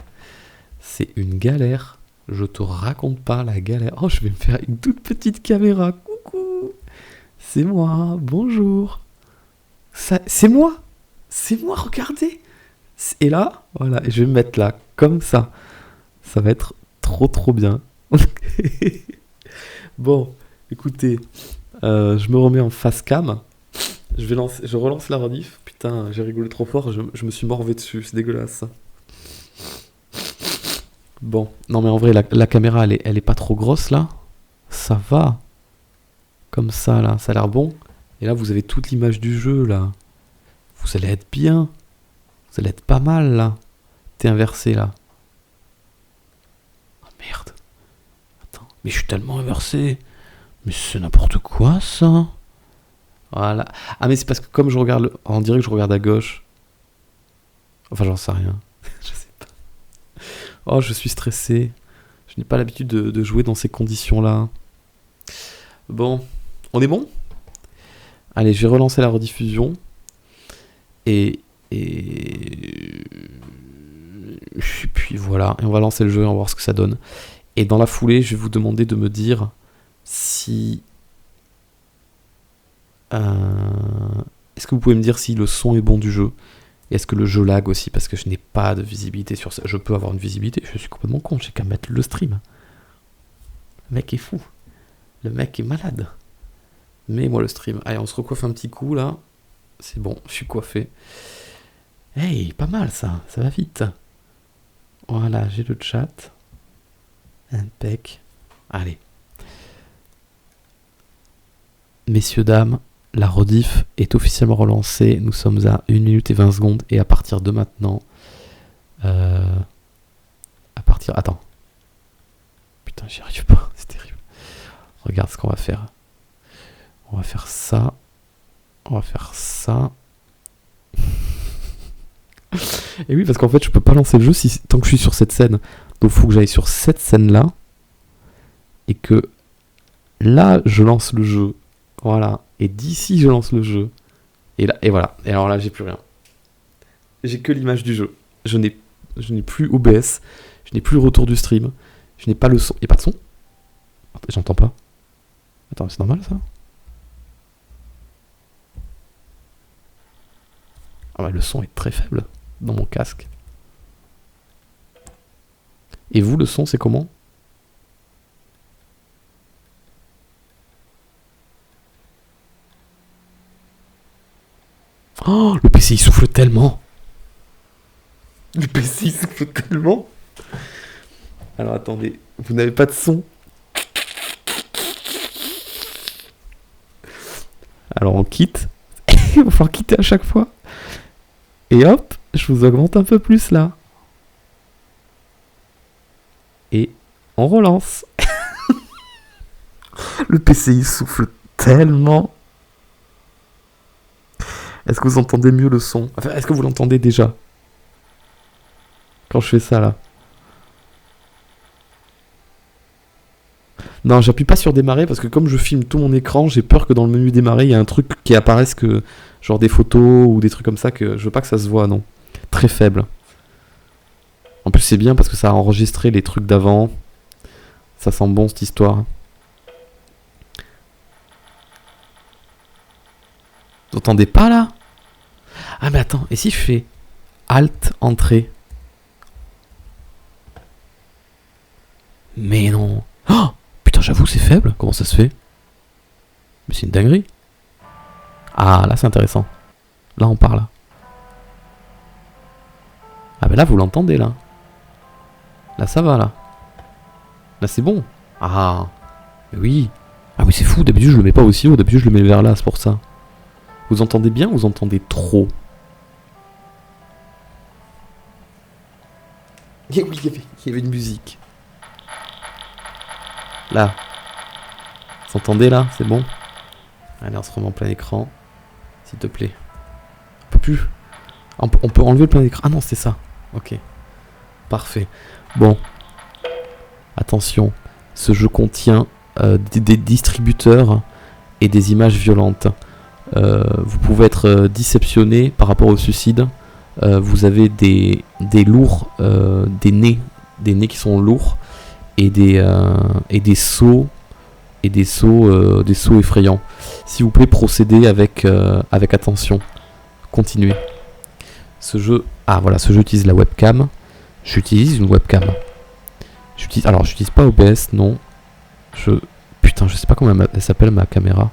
[SPEAKER 1] C'est une galère. Je te raconte pas la galère. Oh, je vais me faire une toute petite caméra. Coucou. C'est moi. Bonjour. C'est moi. C'est moi, regardez. Et là, voilà. Et je vais me mettre là, comme ça. Ça va être trop bien. Bon, écoutez. Je me remets en face cam. Je relance la rediff. Putain, j'ai rigolé trop fort, je me suis morvé dessus, c'est dégueulasse. Bon, non mais en vrai, la caméra, elle est pas trop grosse là. Ça va. Comme ça là, ça a l'air bon. Et là, vous avez toute l'image du jeu là. Vous allez être bien. Vous allez être pas mal là. T'es inversé là. Oh merde. Attends, mais je suis tellement inversé. Mais c'est n'importe quoi ça. Voilà. Ah mais c'est parce que comme je regarde, on dirait que je regarde à gauche. Enfin j'en sais rien. Je sais pas. Oh je suis stressé. Je n'ai pas l'habitude de jouer dans ces conditions-là. Bon, on est bon ? Allez, je vais relancer la rediffusion. Et puis voilà. Et on va lancer le jeu et on va voir ce que ça donne. Et dans la foulée, je vais vous demander de me dire si... est-ce que vous pouvez me dire si le son est bon du jeu? Et est-ce que le jeu lag aussi? Parce que je n'ai pas de visibilité sur ça. Je peux avoir une visibilité, je suis complètement con, j'ai qu'à mettre le stream. Le mec est fou. Le mec est malade. Mets-moi le stream. Allez, on se recoiffe un petit coup là. C'est bon, je suis coiffé. Hey, pas mal ça, ça va vite. Voilà, j'ai le chat. Impec. Allez. Messieurs, dames, la rediff est officiellement relancée. Nous sommes à 1 minute et 20 secondes. Et à partir de maintenant... Attends. Putain, j'y arrive pas. C'est terrible. Regarde ce qu'on va faire. On va faire ça. On va faire ça. Et oui, parce qu'en fait, je peux pas lancer le jeu tant que je suis sur cette scène. Donc, il faut que j'aille sur cette scène-là. Et que là, je lance le jeu. Voilà. Et d'ici, je lance le jeu. Et là, et voilà. Et alors là, j'ai plus rien. J'ai que l'image du jeu. Je n'ai plus OBS. Je n'ai plus le retour du stream. Je n'ai pas le son. Il n'y a pas de son? J'entends pas. Attends, c'est normal ça? Ah bah, le son est très faible dans mon casque. Et vous, le son, c'est comment? Oh, le PC il souffle tellement. Le PC il souffle tellement. Alors attendez, vous n'avez pas de son? Alors on quitte. Il va falloir quitter à chaque fois. Et hop, je vous augmente un peu plus là. Et on relance. Le PC il souffle tellement. Est-ce que vous entendez mieux le son? Enfin, est-ce que vous l'entendez déjà? Quand je fais ça là. Non, j'appuie pas sur démarrer parce que comme je filme tout mon écran, j'ai peur que dans le menu démarrer, il y a un truc qui apparaisse que... Genre des photos ou des trucs comme ça que je veux pas que ça se voit, non. Très faible. En plus c'est bien parce que ça a enregistré les trucs d'avant. Ça sent bon cette histoire. Vous entendez pas là? Ah mais attends, et si je fais Alt, Entrée? Mais non. Oh putain, j'avoue c'est faible, comment ça se fait? Mais c'est une dinguerie. Ah là c'est intéressant. Là on parle. Ah ben là vous l'entendez là. Là ça va là. Là, c'est bon. Ah, mais oui. Ah oui, c'est fou. D'habitude, je le mets pas aussi haut. D'habitude, je le mets vers là, c'est pour ça. Vous entendez bien ou vous entendez trop? Et oui, il y avait une musique. Là. Vous entendez là? C'est bon? Allez, on se remet en plein écran. S'il te plaît. On peut plus. On peut enlever le plein écran. Ah non, c'est ça. Ok. Parfait. Bon. Attention. Ce jeu contient des distributeurs et des images violentes. Vous pouvez être déceptionné par rapport au suicide. Vous avez des lourds, des nez qui sont lourds et des sauts effrayants. S'il vous plaît, procédez avec attention. Continuez. Ce jeu utilise la webcam. J'utilise une webcam. J'utilise pas OBS, non. Putain, je sais pas comment elle s'appelle ma caméra.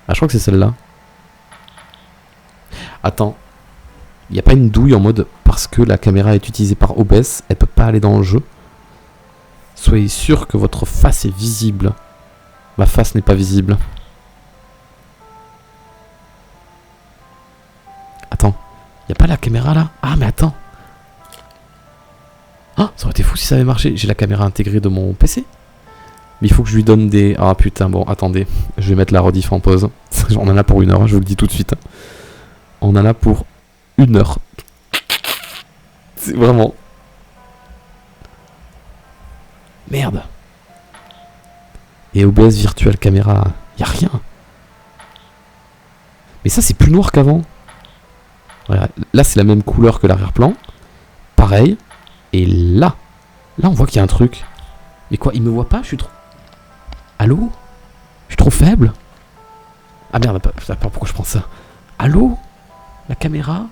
[SPEAKER 1] Ah, je crois que c'est celle-là. Attends. Il n'y a pas une douille en mode parce que la caméra est utilisée par OBS, elle peut pas aller dans le jeu. Soyez sûr que votre face est visible. Ma face n'est pas visible. Attends. Il n'y a pas la caméra là? Ah, mais attends. Ah, ça aurait été fou si ça avait marché. J'ai la caméra intégrée de mon PC. Mais il faut que je lui donne des... Ah putain, bon, attendez. Je vais mettre la rediff en pause. On en a pour 1 heure, je vous le dis tout de suite. On en a pour 1 heure. C'est vraiment... Merde. Et OBS Virtual Camera, y a rien. Mais ça, c'est plus noir qu'avant. Là, c'est la même couleur que l'arrière-plan. Pareil. Et là, on voit qu'il y a un truc. Mais quoi, il me voit pas? Je suis trop... Allô? Je suis trop faible? Ah merde, pourquoi je prends ça? Allô? La caméra?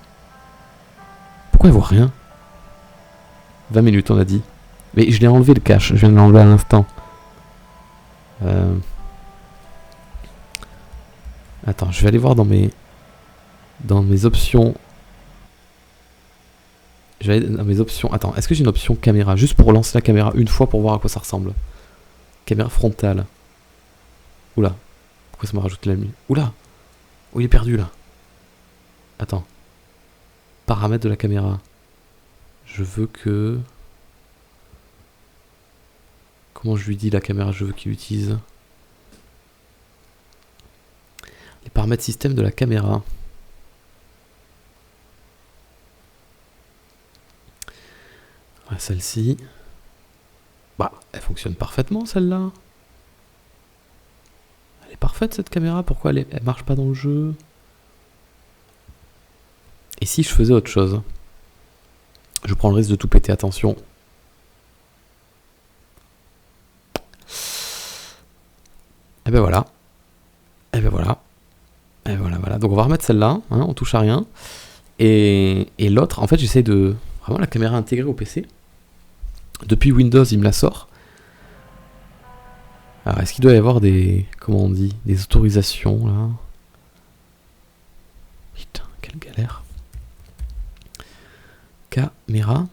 [SPEAKER 1] Pourquoi elle voit rien? 20 minutes, on a dit. Mais je l'ai enlevé le cache, je viens de l'enlever à l'instant. Attends, je vais aller voir dans mes options. Je vais aller dans mes options. Attends, est-ce que j'ai une option caméra? Juste pour lancer la caméra une fois pour voir à quoi ça ressemble. Caméra frontale. Oula. Pourquoi ça m'a rajouté la nuit? Oula. Oh, il est perdu là. Attends. Paramètres de la caméra. Je veux que... Comment je lui dis la caméra je veux qu'il utilise? Les paramètres système de la caméra. Ouais, celle-ci. Bah, elle fonctionne parfaitement celle-là. Elle est parfaite cette caméra, pourquoi elle marche pas dans le jeu? Et si je faisais autre chose? Je prends le risque de tout péter, attention. Et ben voilà. Et ben voilà. Et voilà. Donc on va remettre celle-là, hein, on touche à rien. Et l'autre, en fait j'essaie de... Vraiment la caméra intégrée au PC. Depuis Windows, il me la sort. Alors est-ce qu'il doit y avoir des... Comment on dit? Des autorisations là? Putain, quelle galère. Caméra.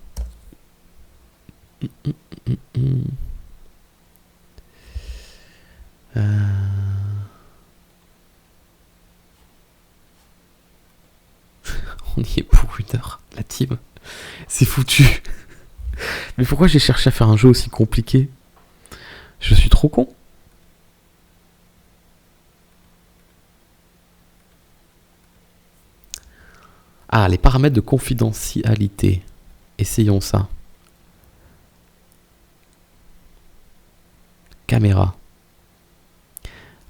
[SPEAKER 1] On y est pour 1 heure, la team. C'est foutu. Mais pourquoi j'ai cherché à faire un jeu aussi compliqué? Je suis trop con. Ah, les paramètres de confidentialité. Essayons ça. Caméra.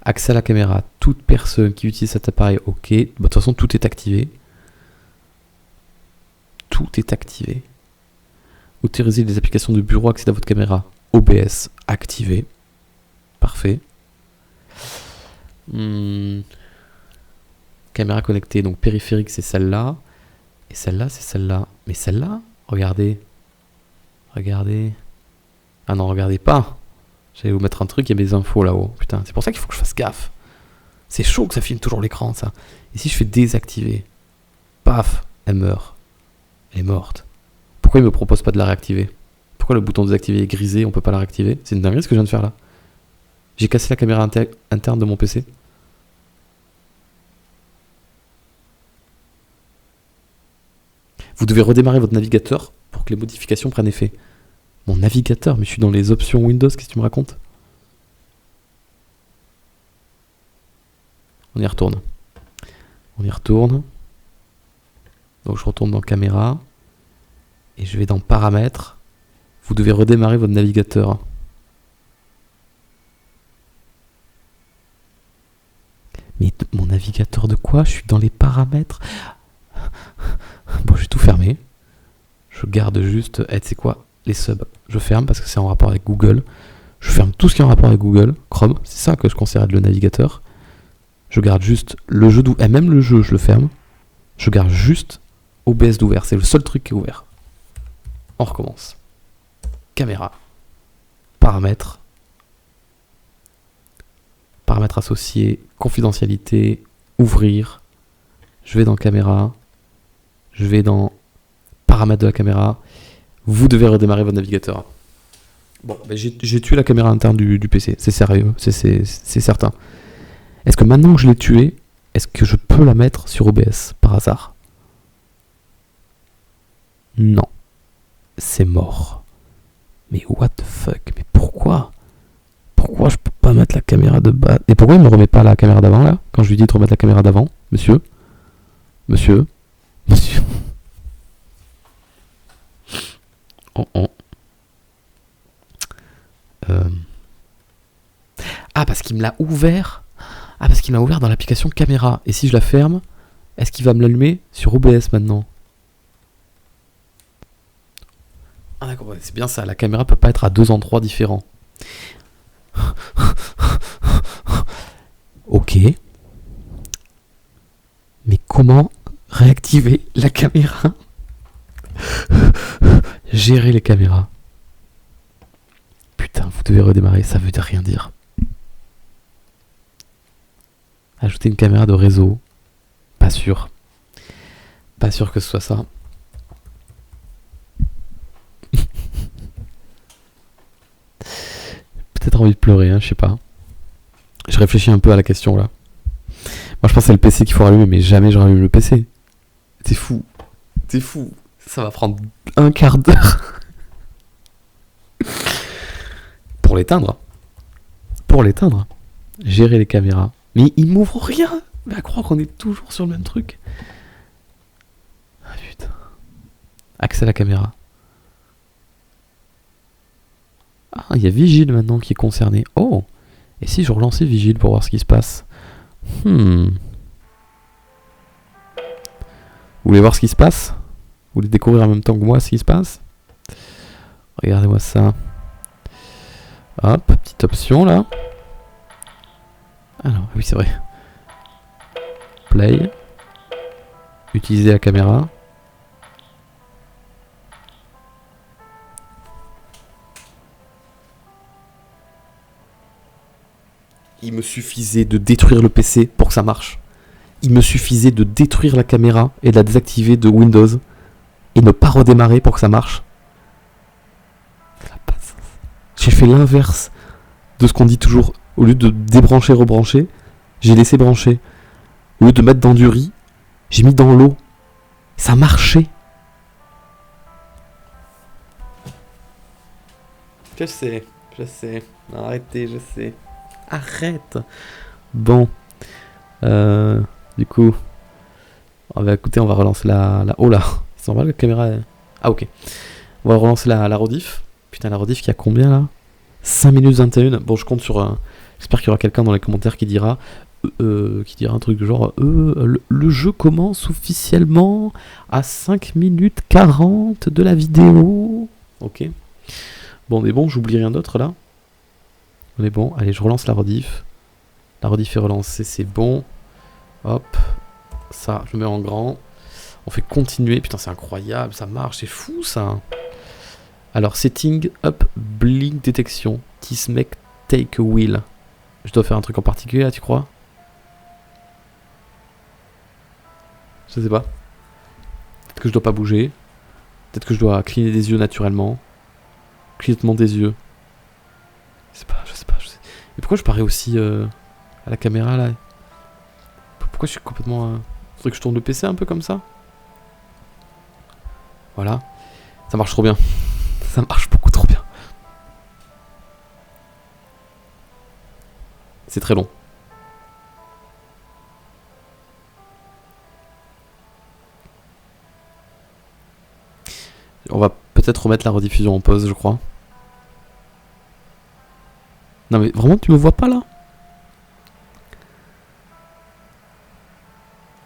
[SPEAKER 1] Accès à la caméra. Toute personne qui utilise cet appareil, ok. De toute façon, tout est activé. Tout est activé. Autoriser les applications de bureau, accéder à votre caméra. OBS, activé. Parfait. Caméra connectée, donc périphérique, c'est celle-là. Et celle-là, c'est celle-là. Mais celle-là, regardez. Regardez. Ah non, regardez pas. J'allais vous mettre un truc, il y a mes infos là-haut. Putain, c'est pour ça qu'il faut que je fasse gaffe. C'est chaud que ça filme toujours l'écran, ça. Et si je fais désactiver? Paf, elle meurt. Elle est morte. Pourquoi il me propose pas de la réactiver? Pourquoi Pourquoi le bouton désactiver est grisé, on peut pas la réactiver? C'est une dinguerie ce que je viens de faire là. J'ai cassé la caméra interne de mon PC. Vous devez redémarrer votre navigateur pour que les modifications prennent effet. Mon navigateur, mais je suis dans les options Windows, qu'est-ce que tu me racontes? On y retourne. On y retourne. Donc je retourne dans caméra. Et je vais dans paramètres. Vous devez redémarrer votre navigateur. Mais mon navigateur de quoi? Je suis dans les paramètres. Bon, je vais tout fermer. Je garde juste... tu sais quoi? Les subs. Je ferme parce que c'est en rapport avec Google. Je ferme tout ce qui est en rapport avec Google. Chrome, c'est ça que je considère être le navigateur. Je garde juste le jeu d'ouvert. Et même le jeu, je le ferme. Je garde juste OBS d'ouvert. C'est le seul truc qui est ouvert. On recommence. Caméra. Paramètres. Paramètres associés. Confidentialité. Ouvrir. Je vais dans caméra. Je vais dans paramètres de la caméra. Vous devez redémarrer votre navigateur. Bon, ben j'ai tué la caméra interne du PC. C'est sérieux. C'est certain. Est-ce que maintenant que je l'ai tué, est-ce que je peux la mettre sur OBS par hasard? Non. C'est mort. Mais what the fuck? Mais pourquoi? Pourquoi je peux pas mettre la caméra de bas? Et pourquoi il me remet pas la caméra d'avant là? Quand je lui dis de remettre la caméra d'avant? Monsieur? Monsieur? Monsieur? Oh. Ah, parce qu'il me l'a ouvert. Ah, parce qu'il m'a ouvert dans l'application caméra. Et si je la ferme, est-ce qu'il va me l'allumer sur OBS maintenant? Ah d'accord, c'est bien ça. La caméra peut pas être à deux endroits différents. Ok. Mais comment réactiver la caméra? Gérer les caméras. Putain, vous devez redémarrer, ça veut rien dire. Ajouter une caméra de réseau. Pas sûr. Pas sûr que ce soit ça. Peut-être envie de pleurer, hein, je sais pas. Je réfléchis un peu à la question là. Moi je pense que c'est le PC qu'il faut rallumer, mais jamais je rallume le PC. T'es fou. T'es fou. Ça va prendre un quart d'heure. Pour l'éteindre. Pour l'éteindre. Gérer les caméras. Mais il m'ouvre rien. Mais à croire qu'on est toujours sur le même truc. Ah putain. Accès à la caméra. Ah, il y a Vigile maintenant qui est concerné. Oh. Et si je relançais Vigile pour voir ce qui se passe? Vous voulez voir ce qui se passe? Vous voulez découvrir en même temps que moi ce qui se passe? Regardez-moi ça. Hop, petite option là. Ah non, oui c'est vrai. Play. Utiliser la caméra. Il me suffisait de détruire le PC pour que ça marche. Il me suffisait de détruire la caméra et de la désactiver de Windows et ne pas redémarrer pour que ça marche. J'ai fait l'inverse de ce qu'on dit toujours. Au lieu de débrancher, rebrancher, j'ai laissé brancher. Au lieu de mettre dans du riz, j'ai mis dans l'eau. Ça marchait. Je sais. Non, arrêtez, je sais. Arrête. Bon. Du coup. Écoutez, on va relancer la... Oh là. C'est normal la caméra... Ah ok. On va relancer la rediff. Putain, la rediff qui a combien là? 5 minutes 21. Bon, je compte sur... J'espère qu'il y aura quelqu'un dans les commentaires qui dira... un truc du genre... le jeu commence officiellement à 5 minutes 40 de la vidéo. Ok. Bon, on est bon, j'oublie rien d'autre là. On est bon. Allez, je relance la rediff. La rediff est relancée, c'est bon. Hop. Ça, je le mets en grand. On fait continuer. Putain, c'est incroyable, ça marche, c'est fou ça. Alors, setting, up, blink detection. This make take a wheel. Je dois faire un truc en particulier là, tu crois? Je sais pas. Peut-être que je dois pas bouger. Peut-être que je dois cligner des yeux naturellement. Clignotement des yeux. Je sais pas. Et pourquoi je parais aussi à la caméra là? Pourquoi je suis complètement... Faudrait que je tourne le PC un peu comme ça. Voilà. Ça marche trop bien. Ça marche beaucoup trop bien. C'est très long. On va peut-être remettre la rediffusion en pause, je crois. Non mais vraiment, tu me vois pas là?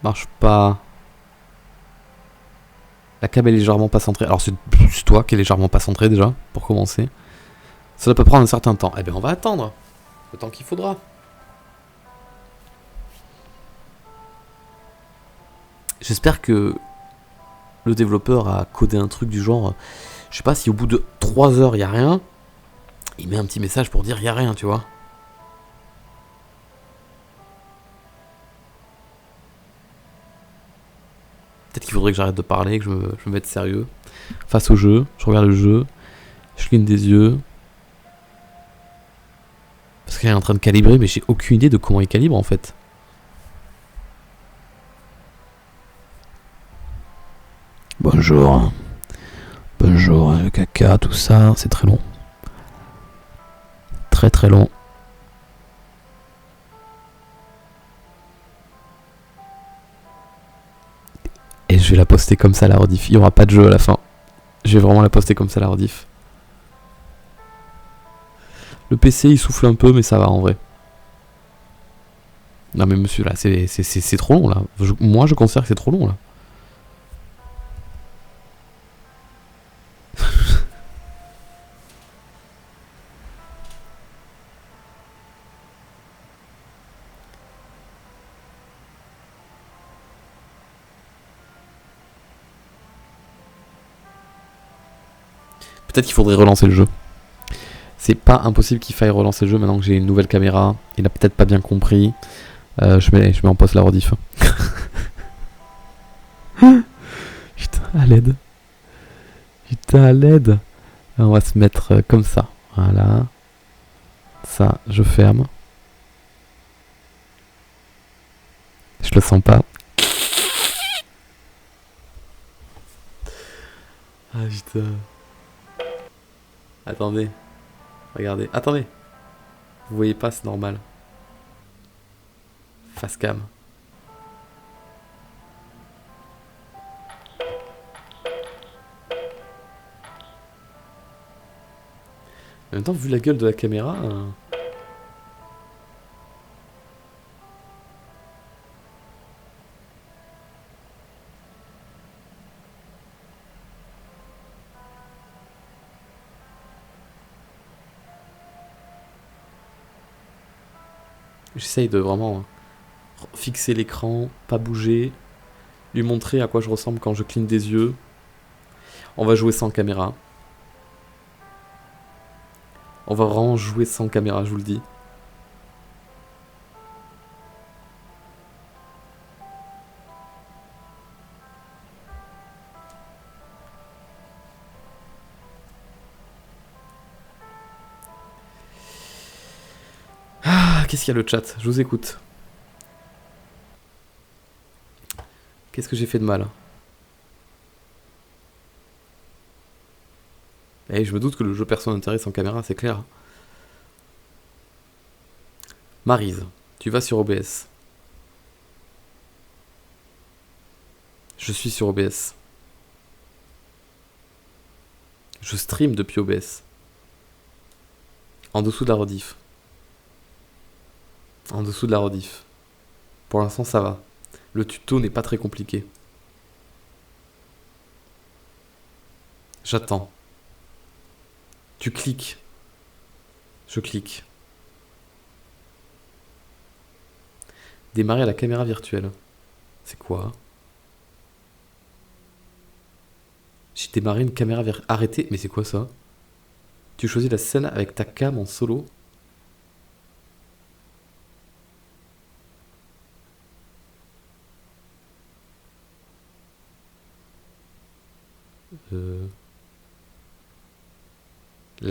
[SPEAKER 1] Marche pas. La cam est légèrement pas centrée. Alors c'est plus toi qui est légèrement pas centré déjà, pour commencer. Ça peut prendre un certain temps. Eh bien on va attendre. Le temps qu'il faudra. J'espère que le développeur a codé un truc du genre... Je sais pas si au bout de 3 heures y a rien, il met un petit message pour dire y a rien, tu vois. Peut-être qu'il faudrait que j'arrête de parler, que je me mette sérieux. Face au jeu, je regarde le jeu, je cligne des yeux. Parce qu'elle est en train de calibrer, mais j'ai aucune idée de comment il calibre en fait. Bonjour. Bonjour, le caca, tout ça, c'est très long. Très très long. Et je vais la poster comme ça, la rediff. Il n'y aura pas de jeu à la fin. Je vais vraiment la poster comme ça, la rediff. Le PC, il souffle un peu, mais ça va en vrai. Non mais monsieur, là, c'est trop long, là. Moi, je considère que c'est trop long, là. Peut-être qu'il faudrait relancer le jeu. C'est pas impossible qu'il faille relancer le jeu maintenant que j'ai une nouvelle caméra. Il a peut-être pas bien compris. Je mets en pause la rediff. Putain, à l'aide. Putain, à l'aide. On va se mettre comme ça. Voilà. Ça, je ferme. Je le sens pas. Ah putain. Attendez. Regardez. Attendez. Vous voyez pas, c'est normal. Face cam. En même temps, vu la gueule de la caméra... J'essaye de vraiment fixer l'écran, pas bouger, lui montrer à quoi je ressemble quand je cligne des yeux. On va jouer sans caméra. On va vraiment jouer sans caméra, je vous le dis. Ah, qu'est-ce qu'il y a le chat? Je vous écoute. Qu'est-ce que j'ai fait de mal? Eh, je me doute que le jeu personne n'intéresse sans caméra, c'est clair. Maryse, tu vas sur OBS. Je suis sur OBS. Je stream depuis OBS. En dessous de la rediff. En dessous de la rediff. Pour l'instant, ça va. Le tuto n'est pas très compliqué. J'attends. Tu cliques. Je clique. Démarrer à la caméra virtuelle. C'est quoi? J'ai démarré une caméra virtuelle. Arrêtez, mais c'est quoi ça? Tu choisis la scène avec ta cam en solo.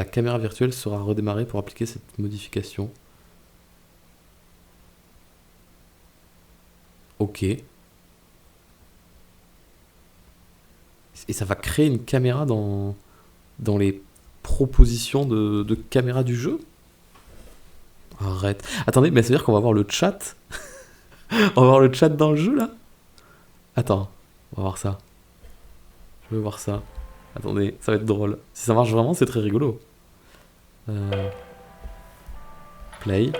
[SPEAKER 1] La caméra virtuelle sera redémarrée pour appliquer cette modification. Ok. Et ça va créer une caméra dans les propositions de caméra du jeu? Arrête. Attendez, mais ça veut dire qu'on va voir le chat? On va voir le chat dans le jeu là? Attends, on va voir ça. Je veux voir ça. Attendez, ça va être drôle. Si ça marche vraiment, c'est très rigolo. Play.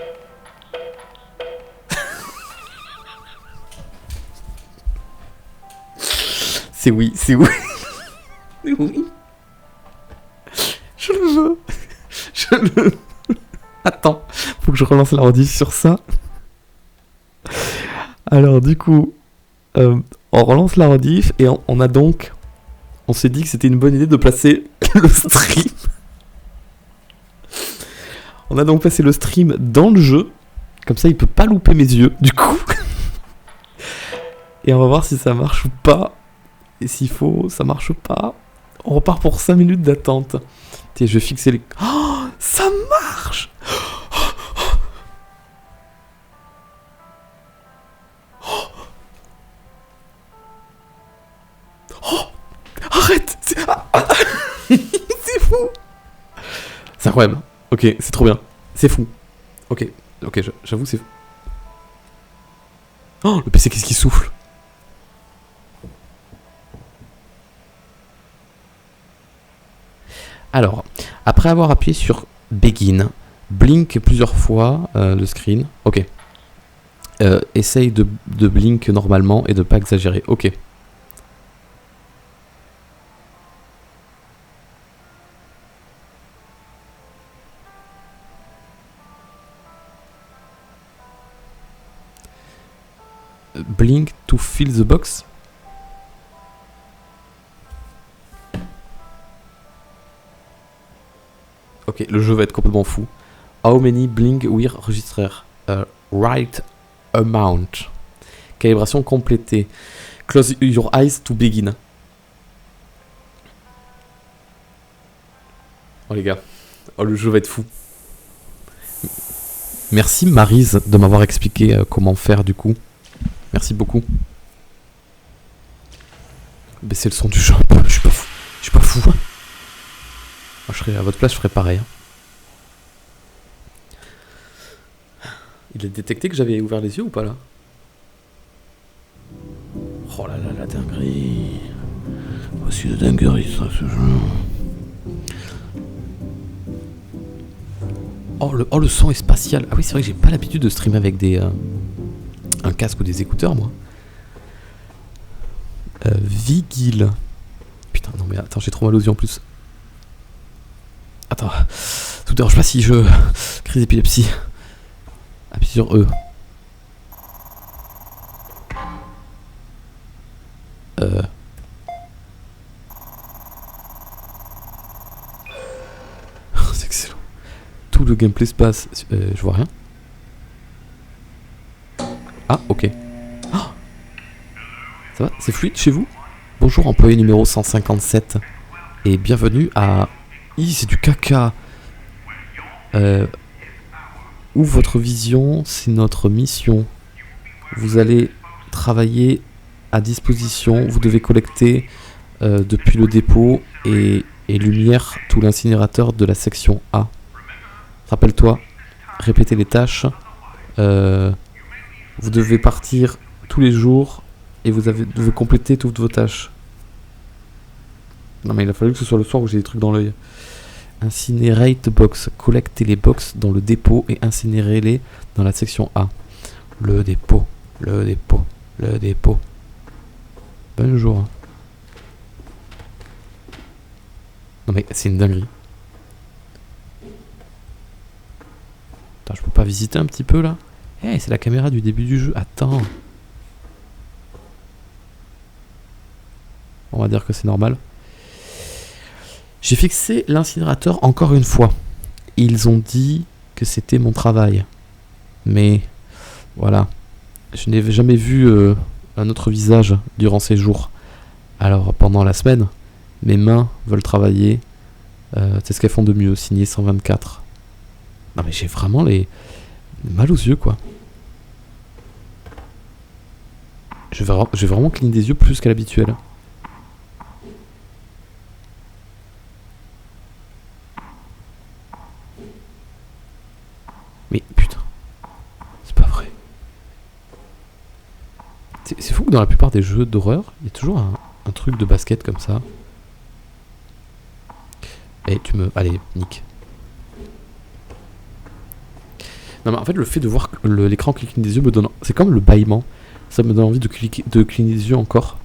[SPEAKER 1] C'est oui, c'est oui. Oui. Je le veux. Je le veux. Attends, faut que je relance la rediff sur ça. Alors du coup, on relance la rediff et on a donc... On s'est dit que c'était une bonne idée de placer le stream. On a donc placé le stream dans le jeu. Comme ça, il peut pas louper mes yeux, du coup. Et on va voir si ça marche ou pas. Et s'il faut, ça marche pas. On repart pour 5 minutes d'attente. Tiens, je vais fixer les... Oh, ça marche! Oh, arrête! C'est fou! C'est incroyable. Ok, c'est trop bien. C'est fou. Ok, j'avoue, c'est fou. Oh, le PC, qu'est-ce qu'il souffle? Alors, après avoir appuyé sur Begin, blink plusieurs fois le screen. Ok. Essaye de blink normalement et de pas exagérer. Ok. Blink to fill the box. Ok, le jeu va être complètement fou. How many blink we're registered? Right amount. Calibration complétée. Close your eyes to begin. Oh les gars. Oh, le jeu va être fou. Merci Maryse de m'avoir expliqué comment faire du coup. Merci beaucoup. Baissez le son du jeu. Je suis pas fou. Je suis pas fou. Moi, je serais à votre place, je ferais pareil. Il a détecté que j'avais ouvert les yeux ou pas là? Oh là là, la dinguerie. Voici la dinguerie, ça, ce jeu. Oh, le son est spatial. Ah oui, c'est vrai que j'ai pas l'habitude de streamer avec un casque ou des écouteurs, moi. Vigil. Putain, non mais attends, j'ai trop mal aux yeux en plus. Attends, tout dérange pas si je... Crise d'épilepsie. Appuie sur E. C'est excellent. Tout le gameplay se passe... je vois rien. Ah, ok. Oh, ça va? C'est fluide chez vous? Bonjour, employé numéro 157. Et bienvenue à... c'est du caca. Où votre vision, c'est notre mission. Vous allez travailler à disposition. Vous devez collecter depuis le dépôt et lumière tout l'incinérateur de la section A. Rappelle-toi, répétez les tâches. Vous devez partir tous les jours et vous devez compléter toutes vos tâches. Non mais il a fallu que ce soit le soir où j'ai des trucs dans l'œil. Incinerate box. Collectez les box dans le dépôt et incinérez-les dans la section A. Le dépôt, le dépôt, le dépôt. Bonjour. Non mais c'est une dinguerie. Attends, je peux pas visiter un petit peu là? Eh, c'est la caméra du début du jeu. Attends. On va dire que c'est normal. J'ai fixé l'incinérateur encore une fois. Ils ont dit que c'était mon travail. Mais voilà. Je n'ai jamais vu un autre visage durant ces jours. Alors pendant la semaine, mes mains veulent travailler C'est ce qu'elles font de mieux, signé 124. Non mais j'ai vraiment les mal aux yeux quoi. Je vais vraiment cligner des yeux plus qu'à l'habituel. Mais putain, c'est pas vrai. C'est fou que dans la plupart des jeux d'horreur, il y a toujours un truc de basket comme ça. Et tu me... Allez, nique. Non mais en fait le fait de voir l'écran cligner des yeux me donne... C'est comme le bâillement. Ça me donne envie de cligner des yeux encore.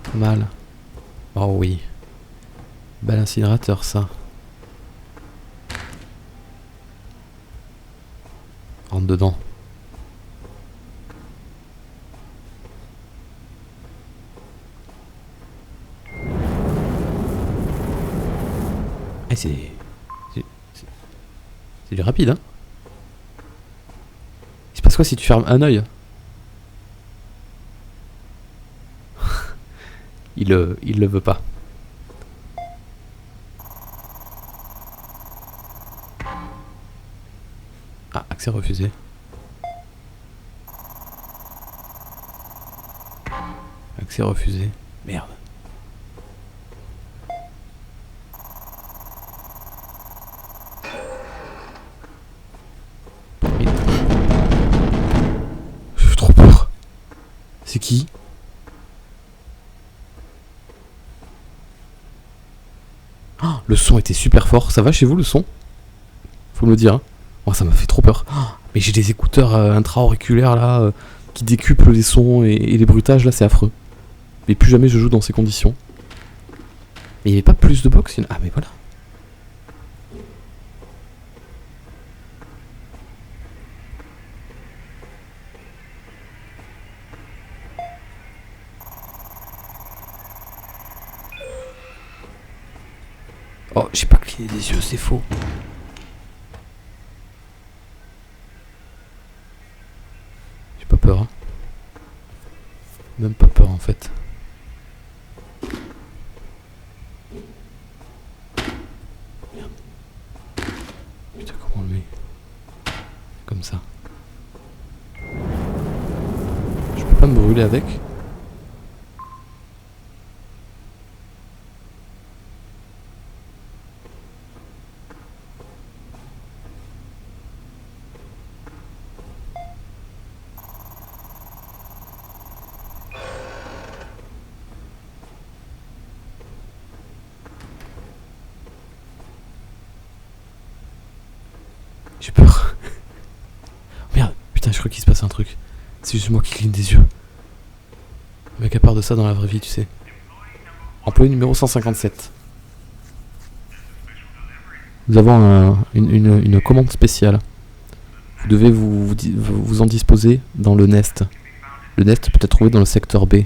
[SPEAKER 1] Pas mal. Oh oui. Bel incinérateur ça. Rentre dedans. Et c'est du rapide hein. Il se passe quoi si tu fermes un œil? Il le veut pas. Ah, accès refusé. Accès refusé. Merde. J'ai trop peur. C'est qui? Oh, le son était super fort. Ça va chez vous le son? Faut me le dire. Hein. Oh, ça m'a fait trop peur. Oh, mais j'ai des écouteurs intra-auriculaires là qui décuplent les sons et les bruitages là, c'est affreux. Mais plus jamais je joue dans ces conditions. Mais il n'y avait pas plus de box. Ah mais voilà. Oh, j'ai pas cligné des yeux, c'est faux. J'ai pas peur. Hein. Même pas peur en fait. Merde. Putain, comment on le met? Comme ça. Je peux pas me brûler avec. J'ai peur. Merde, putain, je crois qu'il se passe un truc. C'est juste moi qui cligne des yeux. Avec à part de ça dans la vraie vie, tu sais. Employé numéro 157. Nous avons une commande spéciale. Vous devez vous en disposer dans le Nest. Le Nest peut être trouvé dans le secteur B.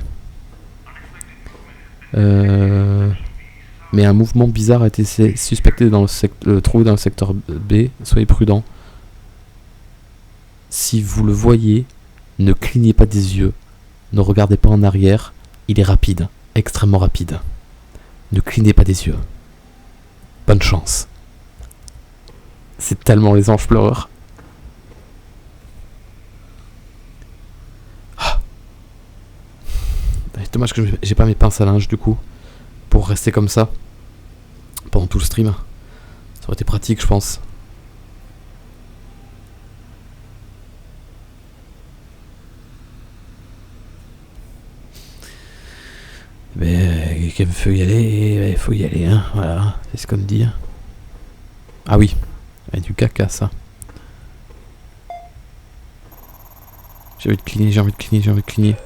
[SPEAKER 1] Mais un mouvement bizarre a été suspecté trouvé dans le secteur B. Soyez prudents. Si vous le voyez, ne clignez pas des yeux. Ne regardez pas en arrière. Il est rapide, extrêmement rapide. Ne clignez pas des yeux. Bonne chance. C'est tellement les anges pleureurs. Ah. Dommage que j'ai pas mes pinces à linge du coup. Pour rester comme ça. Pendant tout le stream. Ça aurait été pratique je pense. Mais qu'il faut y aller, il faut y aller, hein, voilà, c'est ce qu'on dit. Ah oui, il y a du caca ça. J'ai envie de cligner.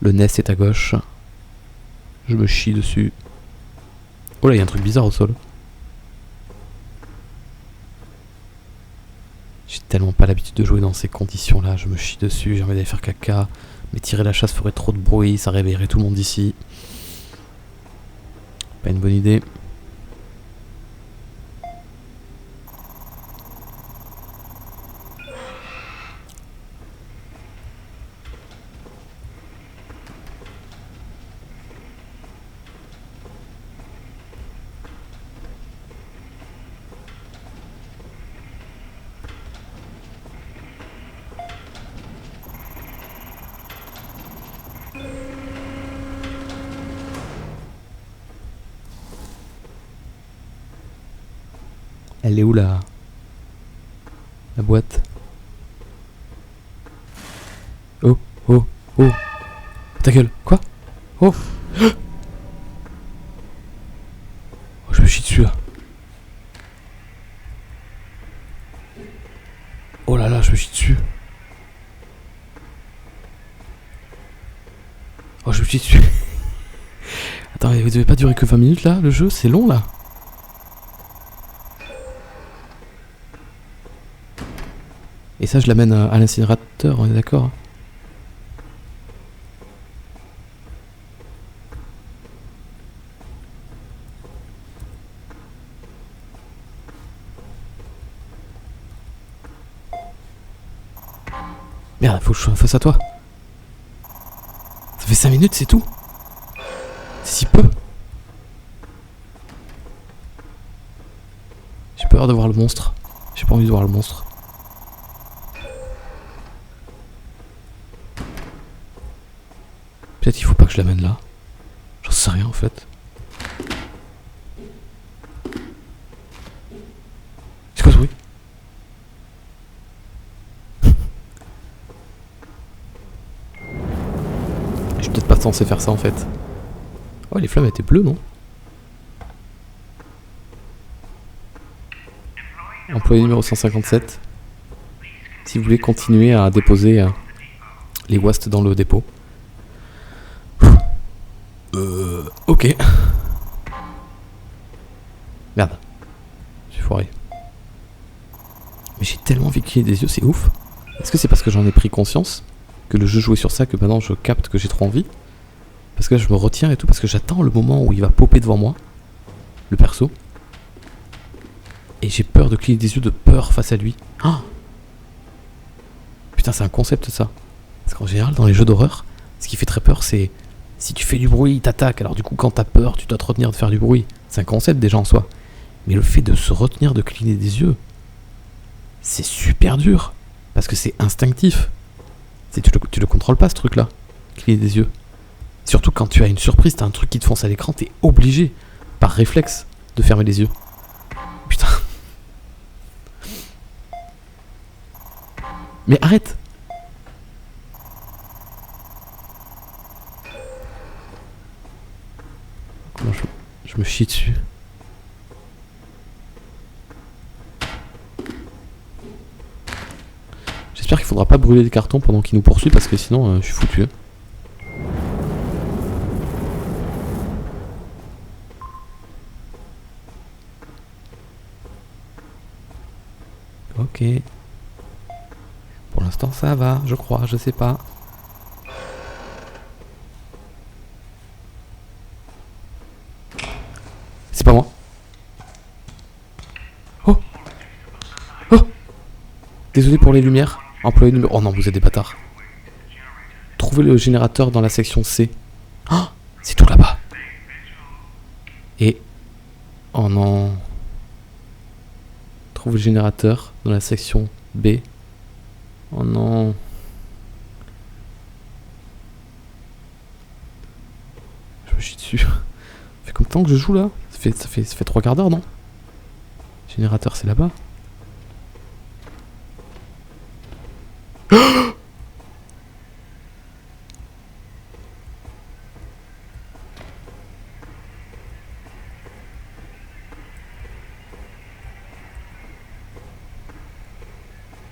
[SPEAKER 1] Le Nest est à gauche. Je me chie dessus. Oh là, il y a un truc bizarre au sol. J'ai tellement pas l'habitude de jouer dans ces conditions là, je me chie dessus, j'ai envie d'aller faire caca. Mais tirer la chasse ferait trop de bruit, ça réveillerait tout le monde ici. Pas une bonne idée. Elle est où la boîte? Oh, oh, oh. Ta gueule, quoi? Oh. Oh, je me chie dessus là. Oh là là, je me chie dessus. Oh, je me chie dessus. Attends, vous devez pas durer que 20 minutes là, le jeu? C'est long là. Et ça, je l'amène à l'incinérateur, on est d'accord? Merde, faut que je sois face à toi. Ça fait 5 minutes, c'est tout? C'est si peu? J'ai peur de voir le monstre. J'ai pas envie de voir le monstre. Peut-être qu'il faut pas que je l'amène là. J'en sais rien en fait. C'est quoi ce bruit? Je suis peut-être pas censé faire ça en fait. Oh, les flammes étaient bleues, non? Employé numéro 157. Si vous voulez continuer à déposer les wastes dans le dépôt. Ok. Merde. J'ai foiré. Mais j'ai tellement envie de cligner des yeux, c'est ouf. Est-ce que c'est parce que j'en ai pris conscience que le jeu jouait sur ça que maintenant je capte que j'ai trop envie? Parce que là je me retiens et tout, parce que j'attends le moment où il va popper devant moi, le perso. Et j'ai peur de cligner des yeux de peur face à lui. Oh, putain, c'est un concept ça. Parce qu'en général, dans les jeux d'horreur, ce qui fait très peur, c'est si tu fais du bruit, il t'attaque. Alors du coup, quand t'as peur, tu dois te retenir de faire du bruit. C'est un concept déjà en soi. Mais le fait de se retenir de cligner des yeux, c'est super dur. Parce que c'est instinctif. Tu le contrôles pas ce truc-là, cligner des yeux. Surtout quand tu as une surprise, t'as un truc qui te fonce à l'écran, t'es obligé, par réflexe, de fermer les yeux. Putain. Mais arrête! Comment je me chie dessus. J'espère qu'il faudra pas brûler des cartons pendant qu'il nous poursuit parce que sinon je suis foutu. Ok. Pour l'instant ça va, je crois, je sais pas. C'est pas moi. Oh. Oh. Désolé pour les lumières. Employé numéro... Oh non, vous êtes des bâtards. Trouvez le générateur dans la section C. Oh, c'est tout là-bas. Et... Oh non. Trouvez le générateur dans la section B. Oh non. Je me chie dessus. Ça fait combien de temps que je joue là? Ça fait 3 quarts d'heure, non? Générateur, c'est là-bas.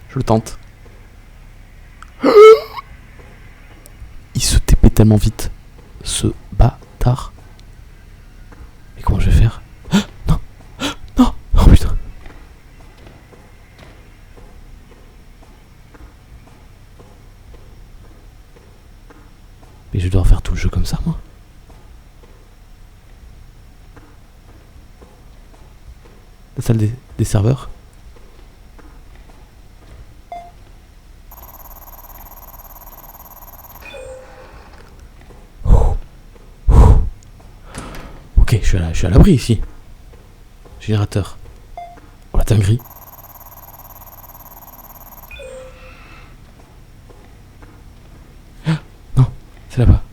[SPEAKER 1] Je le tente. Il se TP tellement vite. Ce bâtard. Mais comment je vais faire? Non. Non. Oh putain. Mais je dois refaire tout le jeu comme ça, moi. La salle des serveurs. Ok, je suis à l'abri ici. Générateur. Oh la dinguerie. Non, c'est là-bas.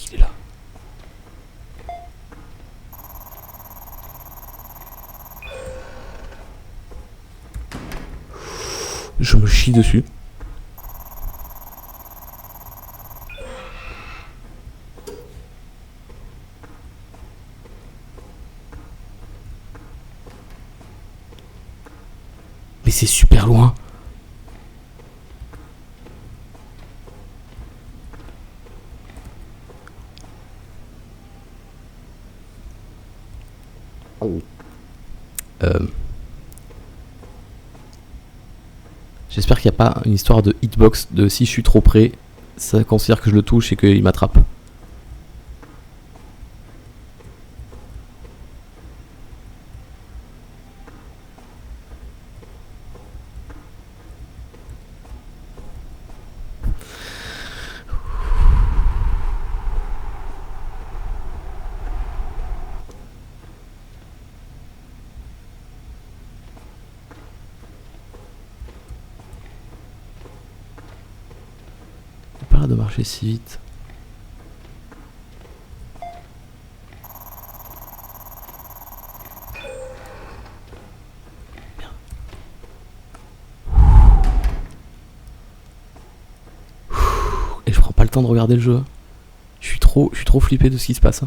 [SPEAKER 1] qu'il est là. Je me chie dessus. Mais c'est super loin. J'espère qu'il n'y a pas une histoire de hitbox de si je suis trop près, ça considère que je le touche et qu'il m'attrape. Pas là de marcher si vite. Et je prends pas le temps de regarder le jeu. Je suis trop flippé de ce qui se passe.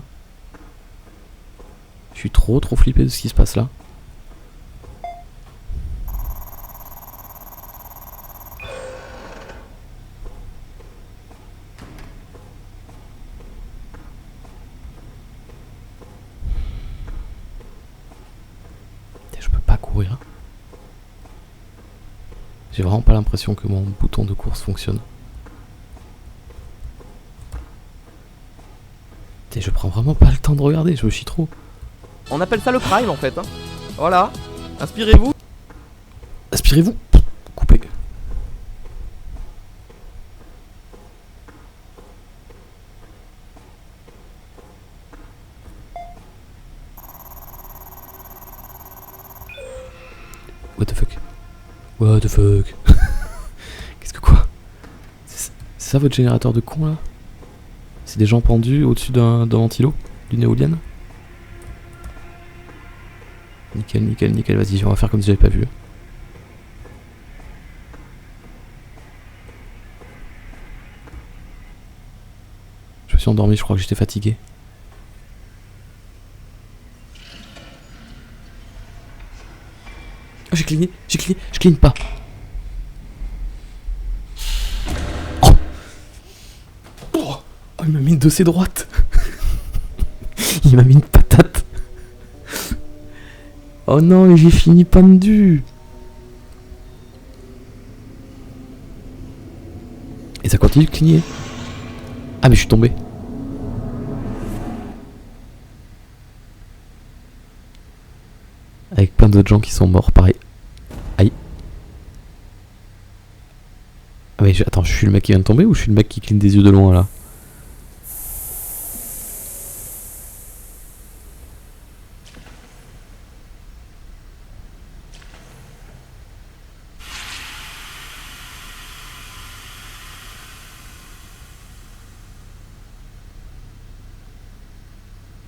[SPEAKER 1] Je suis trop flippé de ce qui se passe là. Je peux pas courir. J'ai vraiment pas l'impression que mon bouton de course fonctionne. Et je prends vraiment pas le temps de regarder, je me chie trop.
[SPEAKER 3] On appelle ça le prime en fait. Hein. Voilà. Inspirez-vous.
[SPEAKER 1] Aspirez-vous. Coupez. What the fuck? What the fuck? Qu'est-ce que quoi? C'est ça votre générateur de con là? C'est des gens pendus au-dessus d'un ventilo? D'une éolienne? Nickel, vas-y, on va faire comme si j'avais pas vu. Je me suis endormi, je crois que j'étais fatigué. Oh, j'ai cligné, je cligne pas. Oh, il m'a mis une de ses droites. Il m'a mis une patate. Oh non, mais j'ai fini pendu. Et ça continue de cligner. Ah mais je suis tombé. Avec plein d'autres gens qui sont morts, pareil. Aïe. Ah mais attends, je suis le mec qui vient de tomber ou je suis le mec qui cligne des yeux de loin là?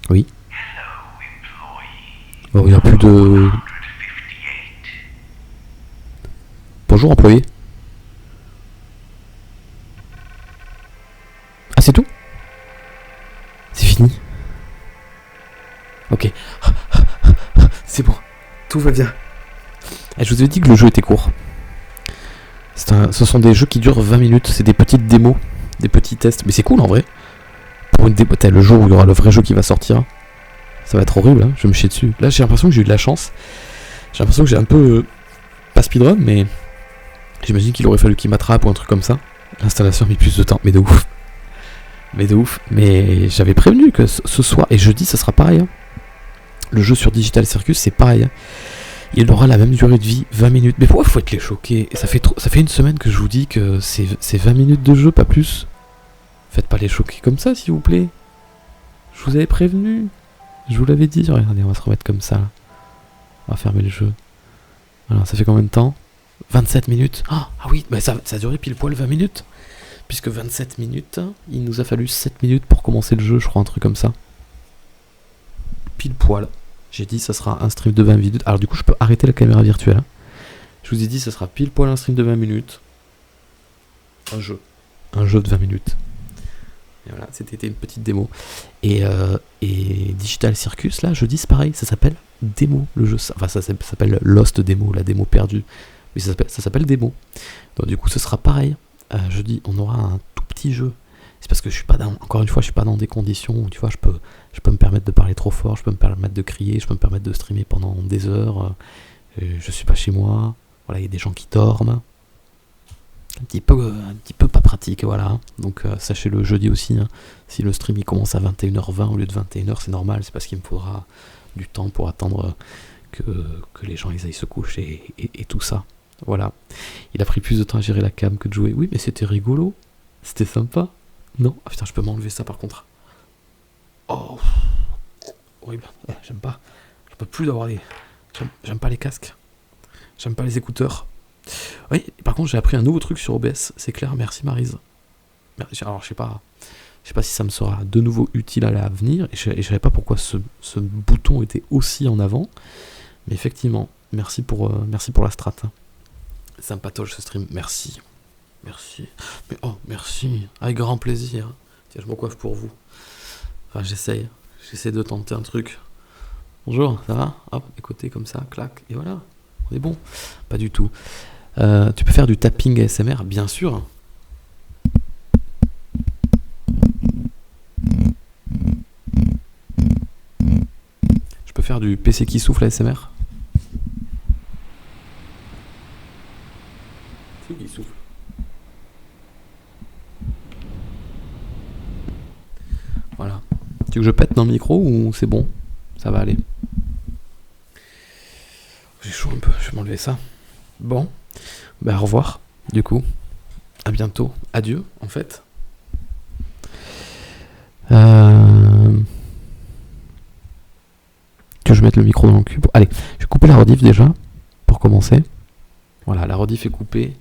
[SPEAKER 1] Oui. Oh, il n'y a plus de... Bonjour employé. Ah c'est tout? C'est fini? Ok. C'est bon. Tout va bien. Et je vous ai dit que le jeu était court. Ce sont des jeux qui durent 20 minutes. C'est des petites démos. Des petits tests. Mais c'est cool en vrai. Pour une démo, le jour où il y aura le vrai jeu qui va sortir, ça va être horrible, hein, je vais me chier dessus. Là j'ai l'impression que j'ai eu de la chance. J'ai l'impression que j'ai un peu... pas speedrun, mais... j'imagine qu'il aurait fallu qu'il m'attrape ou un truc comme ça. L'installation a mis plus de temps, mais de ouf. Mais j'avais prévenu que ce soir, et jeudi ça sera pareil. Hein. Le jeu sur Digital Circus c'est pareil. Hein. Il aura la même durée de vie, 20 minutes. Mais pourquoi faut être les choquer? Ça fait une semaine que je vous dis que c'est 20 minutes de jeu, pas plus. Faites pas les choquer comme ça, s'il vous plaît. Je vous avais prévenu. Je vous l'avais dit. Regardez, on va se remettre comme ça. Là. On va fermer le jeu. Voilà, ça fait combien de temps? 27 minutes. Ah oui, mais ça a duré pile poil 20 minutes. puisque 27 minutes, il nous a fallu 7 minutes pour commencer le jeu, je crois, un truc comme ça. Pile poil. J'ai dit ça sera un stream de 20 minutes. Alors du coup je peux arrêter la caméra virtuelle. Je vous ai dit ça sera pile poil un stream de 20 minutes. Un jeu de 20 minutes. Et voilà, c'était une petite démo. Et Digital Circus, là, jeudi, c'est pareil, ça s'appelle démo, le jeu. Enfin, ça s'appelle Lost Demo, la démo perdue. Mais ça s'appelle démo. Donc, du coup, ce sera pareil. Jeudi, on aura un tout petit jeu. C'est parce que encore une fois, je suis pas dans des conditions où, tu vois, je peux me permettre de parler trop fort, je peux me permettre de crier, je peux me permettre de streamer pendant des heures. Je suis pas chez moi. Voilà, il y a des gens qui dorment. Un petit peu pas pratique, voilà. Donc sachez-le jeudi aussi, hein, si le stream il commence à 21h20 au lieu de 21h, c'est normal, c'est parce qu'il me faudra du temps pour attendre que les gens ils aillent se coucher et tout ça. Voilà. Il a pris plus de temps à gérer la cam que de jouer. Oui, mais c'était rigolo. C'était sympa. Non? Ah putain, je peux m'enlever ça par contre. Oh, horrible. J'aime pas. Je peux plus d'avoir les... J'aime pas les casques. J'aime pas les écouteurs. Oui, par contre j'ai appris un nouveau truc sur OBS, c'est clair, merci Maryse. Alors je sais pas si ça me sera de nouveau utile à l'avenir, et je savais pas pourquoi ce bouton était aussi en avant, mais effectivement, merci pour la strat. Sympatoche ce stream, merci. Mais merci, avec grand plaisir. Tiens, je me coiffe pour vous. Enfin j'essaie de tenter un truc. Bonjour, ça va? Hop, écoutez comme ça, clac, et voilà, on est bon. Pas du tout. Tu peux faire du tapping ASMR, bien sûr. Je peux faire du PC qui souffle ASMR. C'est qui souffle. Voilà. Tu veux que je pète dans le micro ou c'est bon? Ça va aller. J'ai chaud un peu, je vais m'enlever ça. Bon. Bah au revoir, du coup. À bientôt. Adieu, en fait. Que je mette le micro dans le cul. Allez, je vais couper la rediff déjà, pour commencer. Voilà, la rediff est coupée.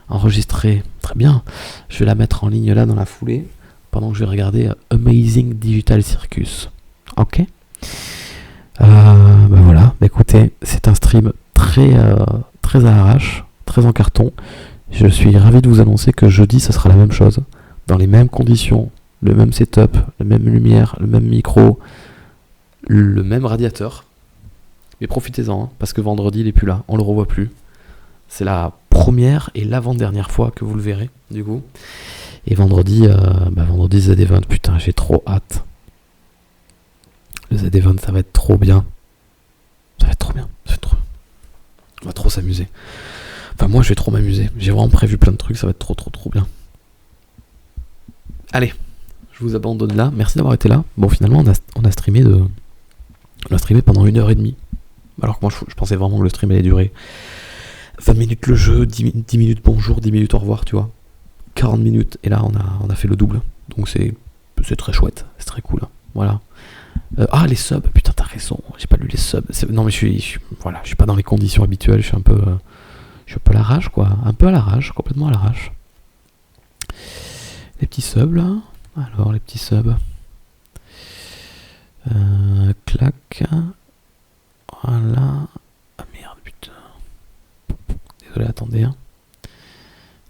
[SPEAKER 1] Enregistrée. Très bien. Je vais la mettre en ligne là dans la foulée, pendant que je vais regarder Amazing Digital Circus. Ok. Bah voilà. Bah écoutez, c'est un stream très à l'arrache. Très en carton. Je suis ravi de vous annoncer que jeudi ça sera la même chose, dans les mêmes conditions, le même setup, la même lumière, le même micro, le même radiateur. Mais profitez-en, hein, parce que vendredi il est plus là, on le revoit plus. C'est la première et l'avant-dernière fois que vous le verrez, du coup. Et vendredi Z-Event, putain j'ai trop hâte. Le Z-Event ça va être trop bien. Ça va être trop bien, on va trop s'amuser. Enfin, moi, je vais trop m'amuser. J'ai vraiment prévu plein de trucs, ça va être trop bien. Allez, je vous abandonne là. Merci d'avoir été là. Bon, finalement, on a streamé pendant 1h30. Alors que moi, je pensais vraiment que le stream allait durer 20 minutes le jeu, 10 minutes bonjour, 10 minutes au revoir, tu vois. 40 minutes. Et là, on a fait le double. Donc, c'est très chouette. C'est très cool. Voilà. Les subs. Putain, t'as raison. J'ai pas lu les subs. Non, mais je suis pas dans les conditions habituelles. Je suis un peu à l'arrache, quoi. Un peu à l'arrache, complètement à l'arrache. Les petits subs, là. Alors, les petits subs. Clac. Voilà. Ah merde, putain. Désolé, attendez. Hein.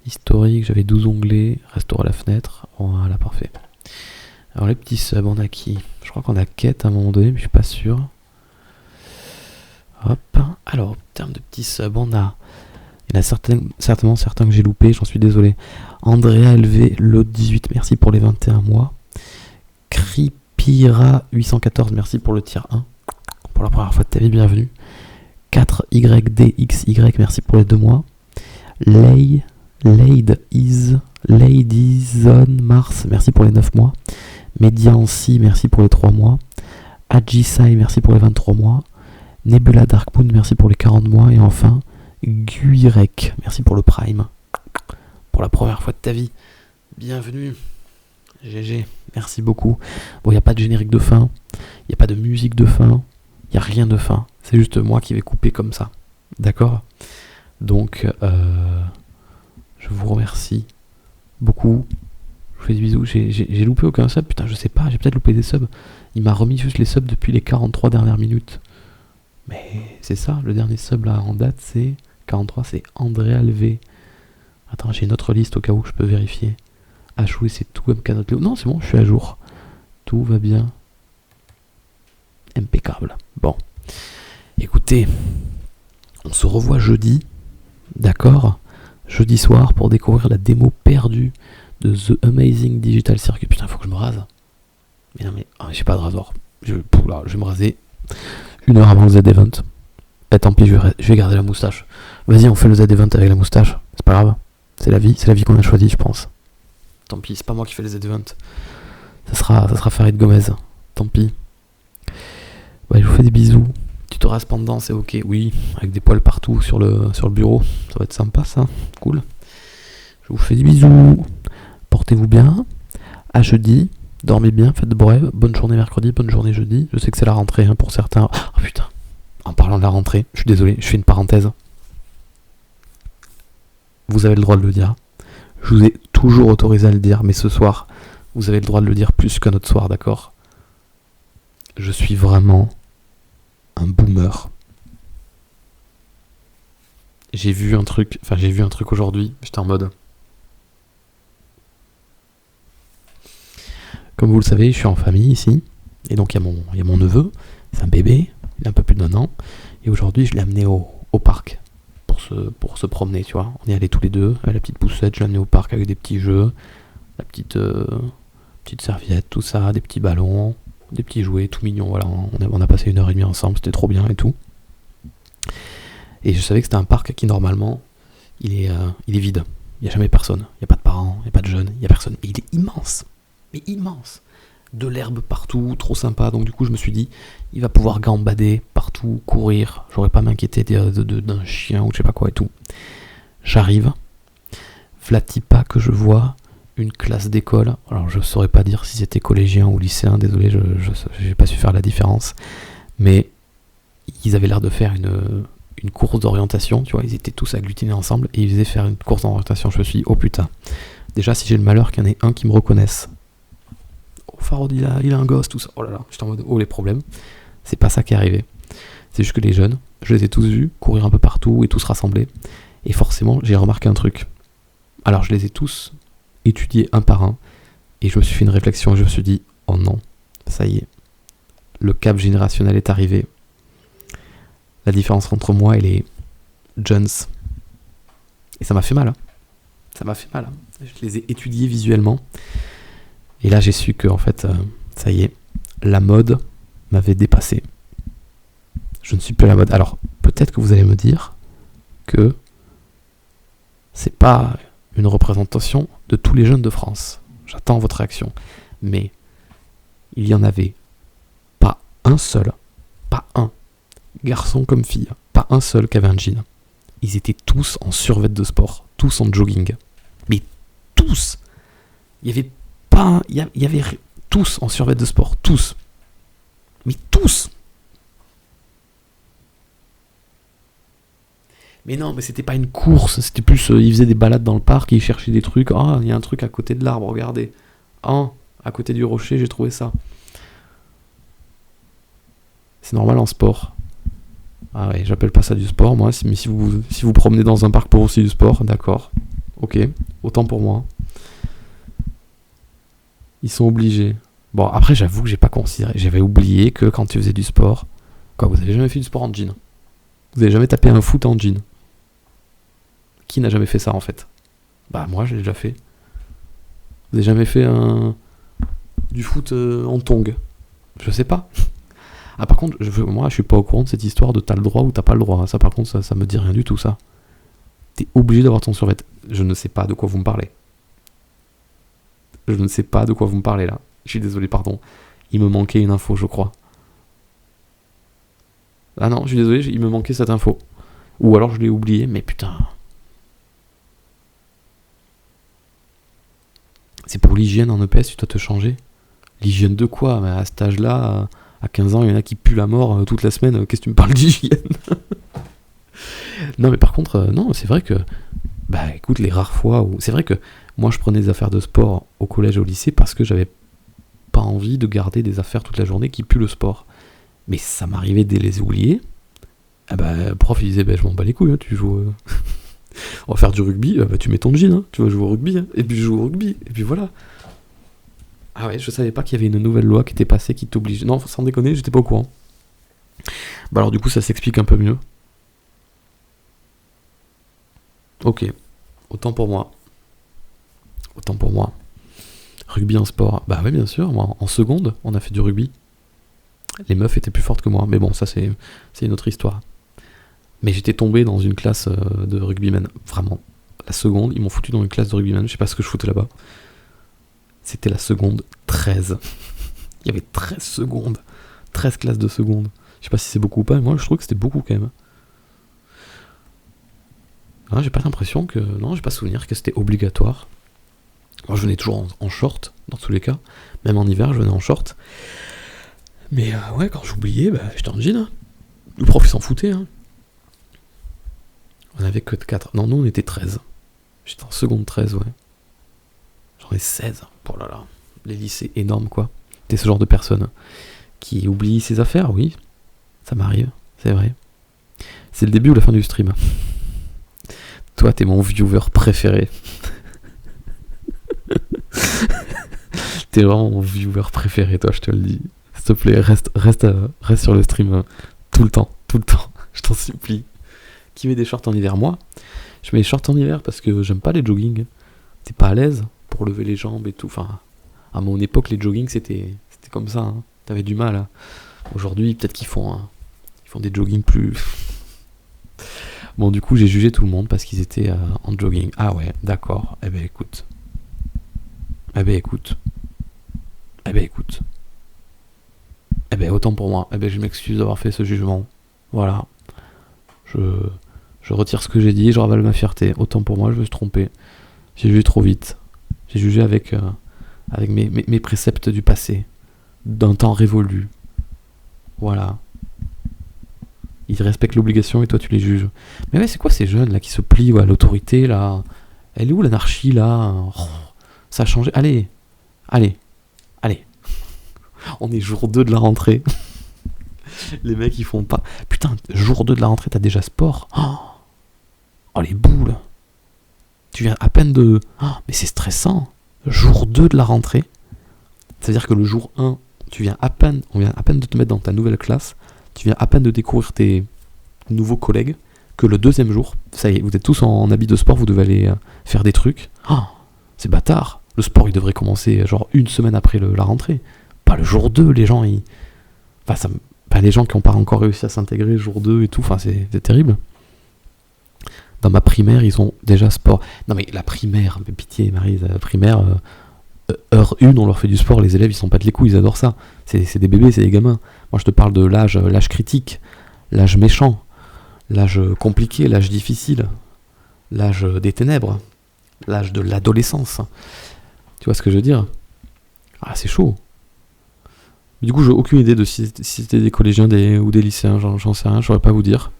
[SPEAKER 1] Historique, j'avais 12 onglets. Restaurer la fenêtre. Voilà, parfait. Alors, les petits subs, on a qui? Je crois qu'on a Quête à un moment donné, mais je suis pas sûr. Hop. Alors, en termes de petits subs, on a... Il y en a certainement certains que j'ai loupés, j'en suis désolé. Andrea LV, Lot 18, merci pour les 21 mois. Kripira 814, merci pour le tier 1. Pour la première fois de ta vie, bienvenue. 4YDXY, merci pour les 2 mois. Ladyson Mars, merci pour les 9 mois. Mediancy, merci pour les 3 mois. Ajisai, merci pour les 23 mois. Nebula Dark Moon, merci pour les 40 mois. Et enfin, Guirec, merci pour le Prime. Pour la première fois de ta vie. Bienvenue. GG, merci beaucoup. Bon, il n'y a pas de générique de fin. Il n'y a pas de musique de fin. Il n'y a rien de fin. C'est juste moi qui vais couper comme ça. D'accord? Donc, je vous remercie beaucoup. Je vous fais des bisous. J'ai loupé aucun sub. Putain, je sais pas, j'ai peut-être loupé des subs. Il m'a remis juste les subs depuis les 43 dernières minutes. Mais c'est ça, le dernier sub là en date, c'est 43, c'est André Alvé. Attends, j'ai une autre liste au cas où je peux vérifier. Achoué, c'est tout comme Canot Léo. Non, c'est bon, je suis à jour. Tout va bien. Impeccable. Bon. Écoutez, on se revoit jeudi. D'accord ? Jeudi soir pour découvrir la démo perdue de The Amazing Digital Circuit. Putain, faut que je me rase. Mais non, mais j'ai pas de rasoir. Je vais me raser 1 heure avant le Z-Event. Eh, tant pis, je vais garder la moustache. Vas-y, on fait le Z-Event avec la moustache. C'est pas grave. C'est la vie qu'on a choisie, je pense. Tant pis, c'est pas moi qui fais les Z-Event. Ça sera Farid Gomez. Tant pis. Ouais, je vous fais des bisous. Tu te rases pendant, c'est ok. Oui, avec des poils partout sur le bureau. Ça va être sympa, ça. Cool. Je vous fais des bisous. Portez-vous bien. À jeudi. Dormez bien, faites de beaux rêves. Bonne journée mercredi, bonne journée jeudi. Je sais que c'est la rentrée pour certains. Oh putain. En parlant de la rentrée, je suis désolé, je fais une parenthèse. Vous avez le droit de le dire. Je vous ai toujours autorisé à le dire, mais ce soir, vous avez le droit de le dire plus qu'un autre soir, d'accord ? Je suis vraiment un boomer. J'ai vu un truc aujourd'hui, j'étais en mode... Comme vous le savez, je suis en famille ici, et donc il y a mon neveu, c'est un bébé, il a un peu plus d'1 an, et aujourd'hui je l'ai amené au parc pour se promener, tu vois. On est allés tous les deux, avec la petite poussette, je l'ai amené au parc avec des petits jeux, la petite serviette, tout ça, des petits ballons, des petits jouets, tout mignon, voilà. On a passé 1h30 ensemble, c'était trop bien et tout. Et je savais que c'était un parc qui normalement, il est vide, il n'y a jamais personne, il n'y a pas de parents, il n'y a pas de jeunes, il n'y a personne, et il est immense. Mais immense, de l'herbe partout, trop sympa, donc du coup je me suis dit, il va pouvoir gambader partout, courir, j'aurais pas m'inquiéter d'un chien ou je sais pas quoi et tout. J'arrive, vlati pas que je vois une classe d'école, alors je saurais pas dire si c'était collégien ou lycéen, désolé, j'ai pas su faire la différence, mais ils avaient l'air de faire une course d'orientation, tu vois, ils étaient tous agglutinés ensemble et ils faisaient faire une course d'orientation, je me suis dit, oh putain, déjà si j'ai le malheur qu'il y en ait un qui me reconnaisse, Farod il a un gosse, tout ça. Oh là là, j'étais en mode oh les problèmes. C'est pas ça qui est arrivé. C'est juste que les jeunes, je les ai tous vus courir un peu partout et tous rassemblés. Et forcément, j'ai remarqué un truc. Alors je les ai tous étudiés un par un. Et je me suis fait une réflexion et je me suis dit oh non, ça y est. Le cap générationnel est arrivé. La différence entre moi et les jeunes. Et ça m'a fait mal. Hein. Ça m'a fait mal. Hein. Je les ai étudiés visuellement. Et là, j'ai su que, en fait, ça y est, la mode m'avait dépassé. Je ne suis plus à la mode. Alors, peut-être que vous allez me dire que c'est pas une représentation de tous les jeunes de France. J'attends votre réaction. Mais il y en avait pas un seul, pas un, garçon comme fille, pas un seul qui avait un jean. Ils étaient tous en survêt de sport, tous en jogging. Mais tous. Il y avait tous en survêt de sport, tous. Mais tous. Mais non, mais c'était pas une course, c'était plus, ils faisaient des balades dans le parc, ils cherchaient des trucs. Ah, il y a un truc à côté de l'arbre, regardez. Ah, à côté du rocher, j'ai trouvé ça. C'est normal en sport. Ah ouais, j'appelle pas ça du sport, moi, mais si vous promenez dans un parc pour aussi du sport, d'accord. Ok, autant pour moi. Ils sont obligés. Bon, après, j'avoue que j'ai pas considéré. J'avais oublié que quand tu faisais du sport... Quoi, vous avez jamais fait du sport en jean ? Vous avez jamais tapé un foot en jean ? Qui n'a jamais fait ça, en fait ? Bah, moi, je l'ai déjà fait. Vous avez jamais fait du foot en tongs ? Je sais pas. Ah, par contre, moi, je suis pas au courant de cette histoire de t'as le droit ou t'as pas le droit. Ça, par contre, ça me dit rien du tout, ça. T'es obligé d'avoir ton survêt. Je ne sais pas de quoi vous me parlez. Je ne sais pas de quoi vous me parlez là. Je suis désolé, pardon. Il me manquait une info, je crois. Ah non, je suis désolé, il me manquait cette info. Ou alors je l'ai oublié, mais putain. C'est pour l'hygiène en EPS, tu dois te changer. L'hygiène de quoi ? Mais à cet âge-là, à 15 ans, il y en a qui puent la mort toute la semaine. Qu'est-ce que tu me parles d'hygiène ? Non, mais par contre, non, c'est vrai que Bah écoute, les rares fois où... C'est vrai que moi je prenais des affaires de sport au collège et au lycée parce que j'avais pas envie de garder des affaires toute la journée qui puent le sport. Mais ça m'arrivait de les oublier. Ah bah le prof il disait, bah je m'en bats les couilles, hein, tu joues... On va faire du rugby, bah tu mets ton jean, hein, tu vas jouer au rugby, hein, et puis je joue au rugby, et puis voilà. Ah ouais, je savais pas qu'il y avait une nouvelle loi qui était passée qui t'obligeait. Non, sans déconner, j'étais pas au courant. Bah alors du coup ça s'explique un peu mieux. Ok, autant pour moi. Autant pour moi. Rugby en sport. Bah ouais, bien sûr, moi, en seconde, on a fait du rugby. Les meufs étaient plus fortes que moi, mais bon, ça c'est une autre histoire. Mais j'étais tombé dans une classe de rugbyman, vraiment. La seconde, ils m'ont foutu dans une classe de rugbyman, je sais pas ce que je foutais là-bas. C'était la seconde 13. Il y avait 13 secondes. 13 classes de seconde. Je sais pas si c'est beaucoup ou pas, mais moi je trouve que c'était beaucoup quand même. Ah, j'ai pas l'impression que... Non, j'ai pas souvenir que c'était obligatoire. Moi je venais toujours en short, dans tous les cas. Même en hiver, je venais en short. Mais ouais, quand j'oubliais, bah, j'étais en jean. Hein. Le prof il s'en foutait. Hein. On avait que 4. Non, nous on était 13. J'étais en seconde 13, ouais. J'en ai 16. Oh là là. Les lycées énormes, quoi. T'es ce genre de personne qui oublie ses affaires, oui. Ça m'arrive, c'est vrai. C'est le début ou la fin du stream. Toi, t'es mon viewer préféré. T'es vraiment mon viewer préféré, toi, je te le dis. S'il te plaît, reste sur le stream tout le temps. Je t'en supplie. Qui met des shorts en hiver? Moi, je mets des shorts en hiver parce que j'aime pas les jogging. T'es pas à l'aise pour lever les jambes et tout. Enfin, à mon époque, les jogging, c'était comme ça. Hein. T'avais du mal. Hein. Aujourd'hui, peut-être qu'ils font des jogging plus... Bon, du coup, j'ai jugé tout le monde parce qu'ils étaient en jogging. Ah ouais, d'accord. Eh ben, écoute. Eh ben, autant pour moi. Eh ben, je m'excuse d'avoir fait ce jugement. Voilà. Je retire ce que j'ai dit, je ravale ma fierté. Autant pour moi, je me suis trompé. J'ai jugé trop vite. J'ai jugé avec mes préceptes du passé. D'un temps révolu. Voilà. Ils respectent l'obligation et toi tu les juges. Mais ouais, c'est quoi ces jeunes là qui se plient à l'autorité là? Elle est où l'anarchie là? Oh, ça a changé. Allez. On est jour 2 de la rentrée. Les mecs ils font pas. Putain, jour 2 de la rentrée, t'as déjà sport. Oh les boules. Tu viens à peine de... Oh, mais c'est stressant. Jour 2 de la rentrée. C'est-à-dire que le jour 1, on vient à peine de te mettre dans ta nouvelle classe. Tu viens à peine de découvrir tes nouveaux collègues. Que le deuxième jour, ça y est, vous êtes tous en habit de sport, vous devez aller faire des trucs. Oh, c'est bâtard. Le sport, il devrait commencer genre une semaine après la rentrée. Pas le jour 2, les gens, ils... Enfin, les gens qui n'ont pas encore réussi à s'intégrer le jour 2 et tout, enfin, c'est terrible. Dans ma primaire, ils ont déjà sport. Non mais la primaire, mais pitié Marie, la primaire, heure 1, on leur fait du sport, les élèves ils s'en battent les couilles, ils adorent ça. C'est des bébés, c'est des gamins. Moi je te parle de l'âge critique, l'âge méchant, l'âge compliqué, l'âge difficile, l'âge des ténèbres, l'âge de l'adolescence. Tu vois ce que je veux dire? Ah c'est chaud. Du coup j'ai aucune idée de si c'était des collégiens ou des lycéens, j'en sais rien, je saurais pas vous dire.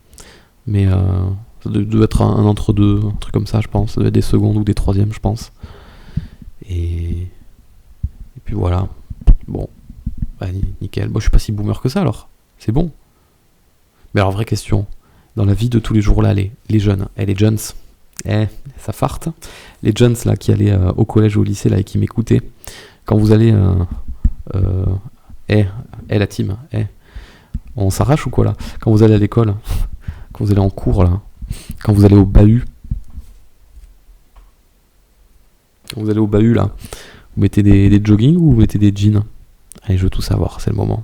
[SPEAKER 1] Mais ça doit être un entre-deux, un truc comme ça, je pense. Ça doit être des secondes ou des troisièmes, je pense. Et puis voilà. Bon. Bah, nickel. Bon, je suis pas si boomer que ça, alors. C'est bon. Mais alors, vraie question. Dans la vie de tous les jours, là, les jeunes, les jeunes, ça farte. Les jeunes, là, qui allaient au collège ou au lycée, là, et qui m'écoutaient. Quand vous allez... la team, on s'arrache ou quoi, là? Quand vous allez à l'école, quand vous allez en cours, là, quand vous allez au bahut, là, vous mettez des joggings ou vous mettez des jeans? Allez, je veux tout savoir, c'est le moment.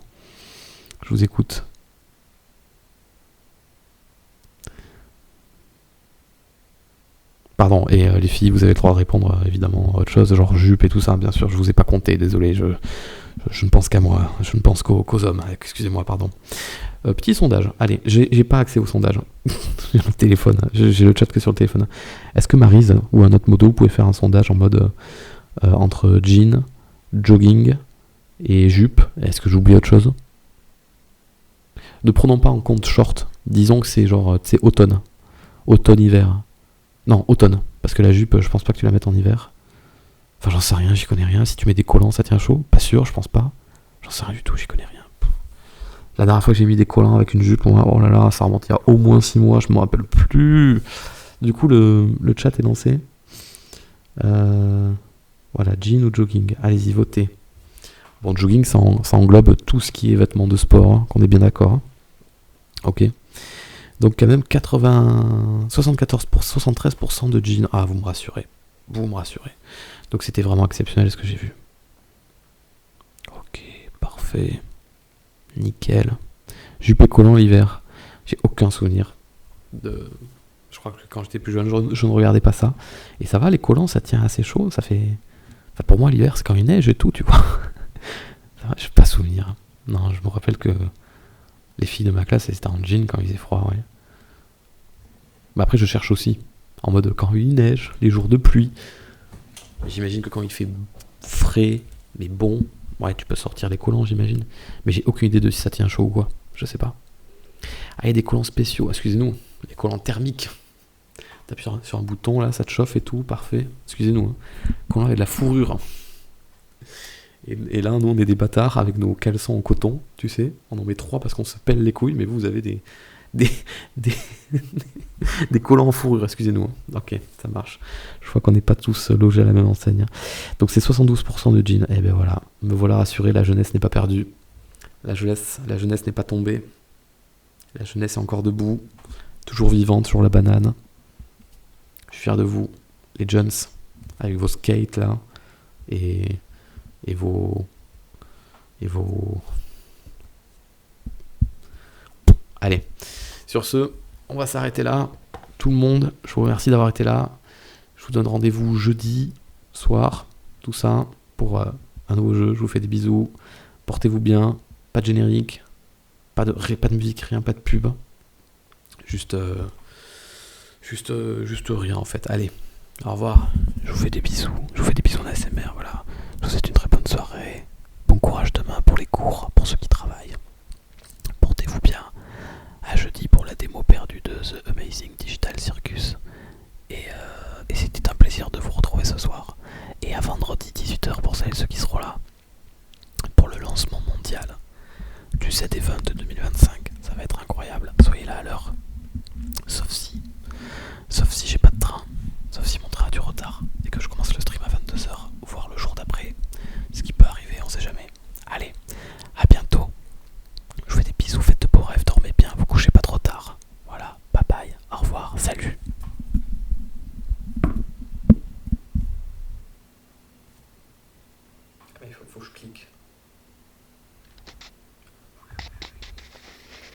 [SPEAKER 1] Je vous écoute. Pardon, et les filles, vous avez le droit de répondre évidemment à autre chose, genre jupe et tout ça, bien sûr, je vous ai pas compté, désolé, je ne pense qu'à moi, je ne pense qu'aux hommes, excusez-moi, pardon. Petit sondage, allez, j'ai pas accès au sondage, j'ai le téléphone, j'ai le chat que sur le téléphone. Est-ce que Maryse ou un autre modo, vous pouvez faire un sondage en mode entre jean, jogging et jupe? Est-ce que j'oublie autre chose? Ne prenons pas en compte short, disons que c'est genre, c'est automne-hiver. Non, automne, Parce que la jupe, je pense pas que tu la mettes en hiver. Enfin, j'en sais rien, j'y connais rien. Si tu mets des collants, ça tient chaud? Pas sûr, je pense pas. J'en sais rien du tout, j'y connais rien. La dernière fois que j'ai mis des collants avec une jupe, oh là là, ça remonte il y a au moins 6 mois, je me rappelle plus. Du coup, le chat est lancé. Voilà, jean ou jogging. Allez-y, votez. Bon, jogging, ça englobe tout ce qui est vêtements de sport, hein, qu'on est bien d'accord. Hein. Ok. Donc quand même 73% de jeans. Ah, vous me rassurez. Vous me rassurez. Donc c'était vraiment exceptionnel ce que j'ai vu. Ok, parfait. Nickel. Jupe et collant l'hiver. J'ai aucun souvenir de... Je crois que quand j'étais plus jeune, je ne regardais pas ça. Et ça va, les collants, ça tient assez chaud. Ça fait... Enfin, pour moi, l'hiver, c'est quand il neige et tout, tu vois. Je n'ai pas souvenir. Non, je me rappelle que les filles de ma classe, elles étaient en jean quand il faisait froid, ouais. Mais après, je cherche aussi. En mode, quand il neige, les jours de pluie. J'imagine que quand il fait frais, mais bon, ouais, tu peux sortir les collants, j'imagine. Mais j'ai aucune idée de si ça tient chaud ou quoi. Je sais pas. Ah, il y a des collants spéciaux, excusez-nous. Les collants thermiques. T'appuies sur un bouton, là, ça te chauffe et tout, parfait. Excusez-nous. Hein. Collants avec de la fourrure. Et là, nous, on est des bâtards avec nos caleçons en coton, tu sais. On en met 3 parce qu'on se pèle les couilles, mais vous avez des collants en fourrure, excusez-nous. Hein. Ok, ça marche. Je crois qu'on n'est pas tous logés à la même enseigne. Donc c'est 72% de jeans. Et ben voilà, me voilà rassuré, la jeunesse n'est pas perdue. La jeunesse n'est pas tombée. La jeunesse est encore debout, toujours vivante, toujours la banane. Je suis fier de vous, les jeunes, avec vos skates là, et vos... Allez, sur ce, on va s'arrêter là. Tout le monde, je vous remercie d'avoir été là. Je vous donne rendez-vous jeudi soir, tout ça, pour un nouveau jeu. Je vous fais des bisous. Portez-vous bien. Pas de générique, pas de musique, rien, pas de pub. Juste rien en fait. Allez, au revoir. Je vous fais des bisous. Je vous fais des bisous en ASMR, voilà. Je vous souhaite une très bonne soirée. Bon courage demain pour les cours, pour ceux qui travaillent. Portez-vous bien. À jeudi pour la démo perdue de The Amazing Digital Circus. Et c'était un plaisir de vous retrouver ce soir. Et à vendredi 18h pour celles et ceux qui seront là. Pour le lancement mondial du Z-Event 2025. Ça va être incroyable. Soyez là à l'heure. Sauf si j'ai pas de train. Sauf si mon train a du retard. Et que je commence le stream à 22h. Voire le jour d'après. Ce qui peut arriver, on sait jamais. Allez, à bientôt. Je vous fais des bisous, faites de beaux rêves, dormez bien, vous couchez pas trop tard. Voilà, bye bye, au revoir, salut.
[SPEAKER 2] Il faut que je clique.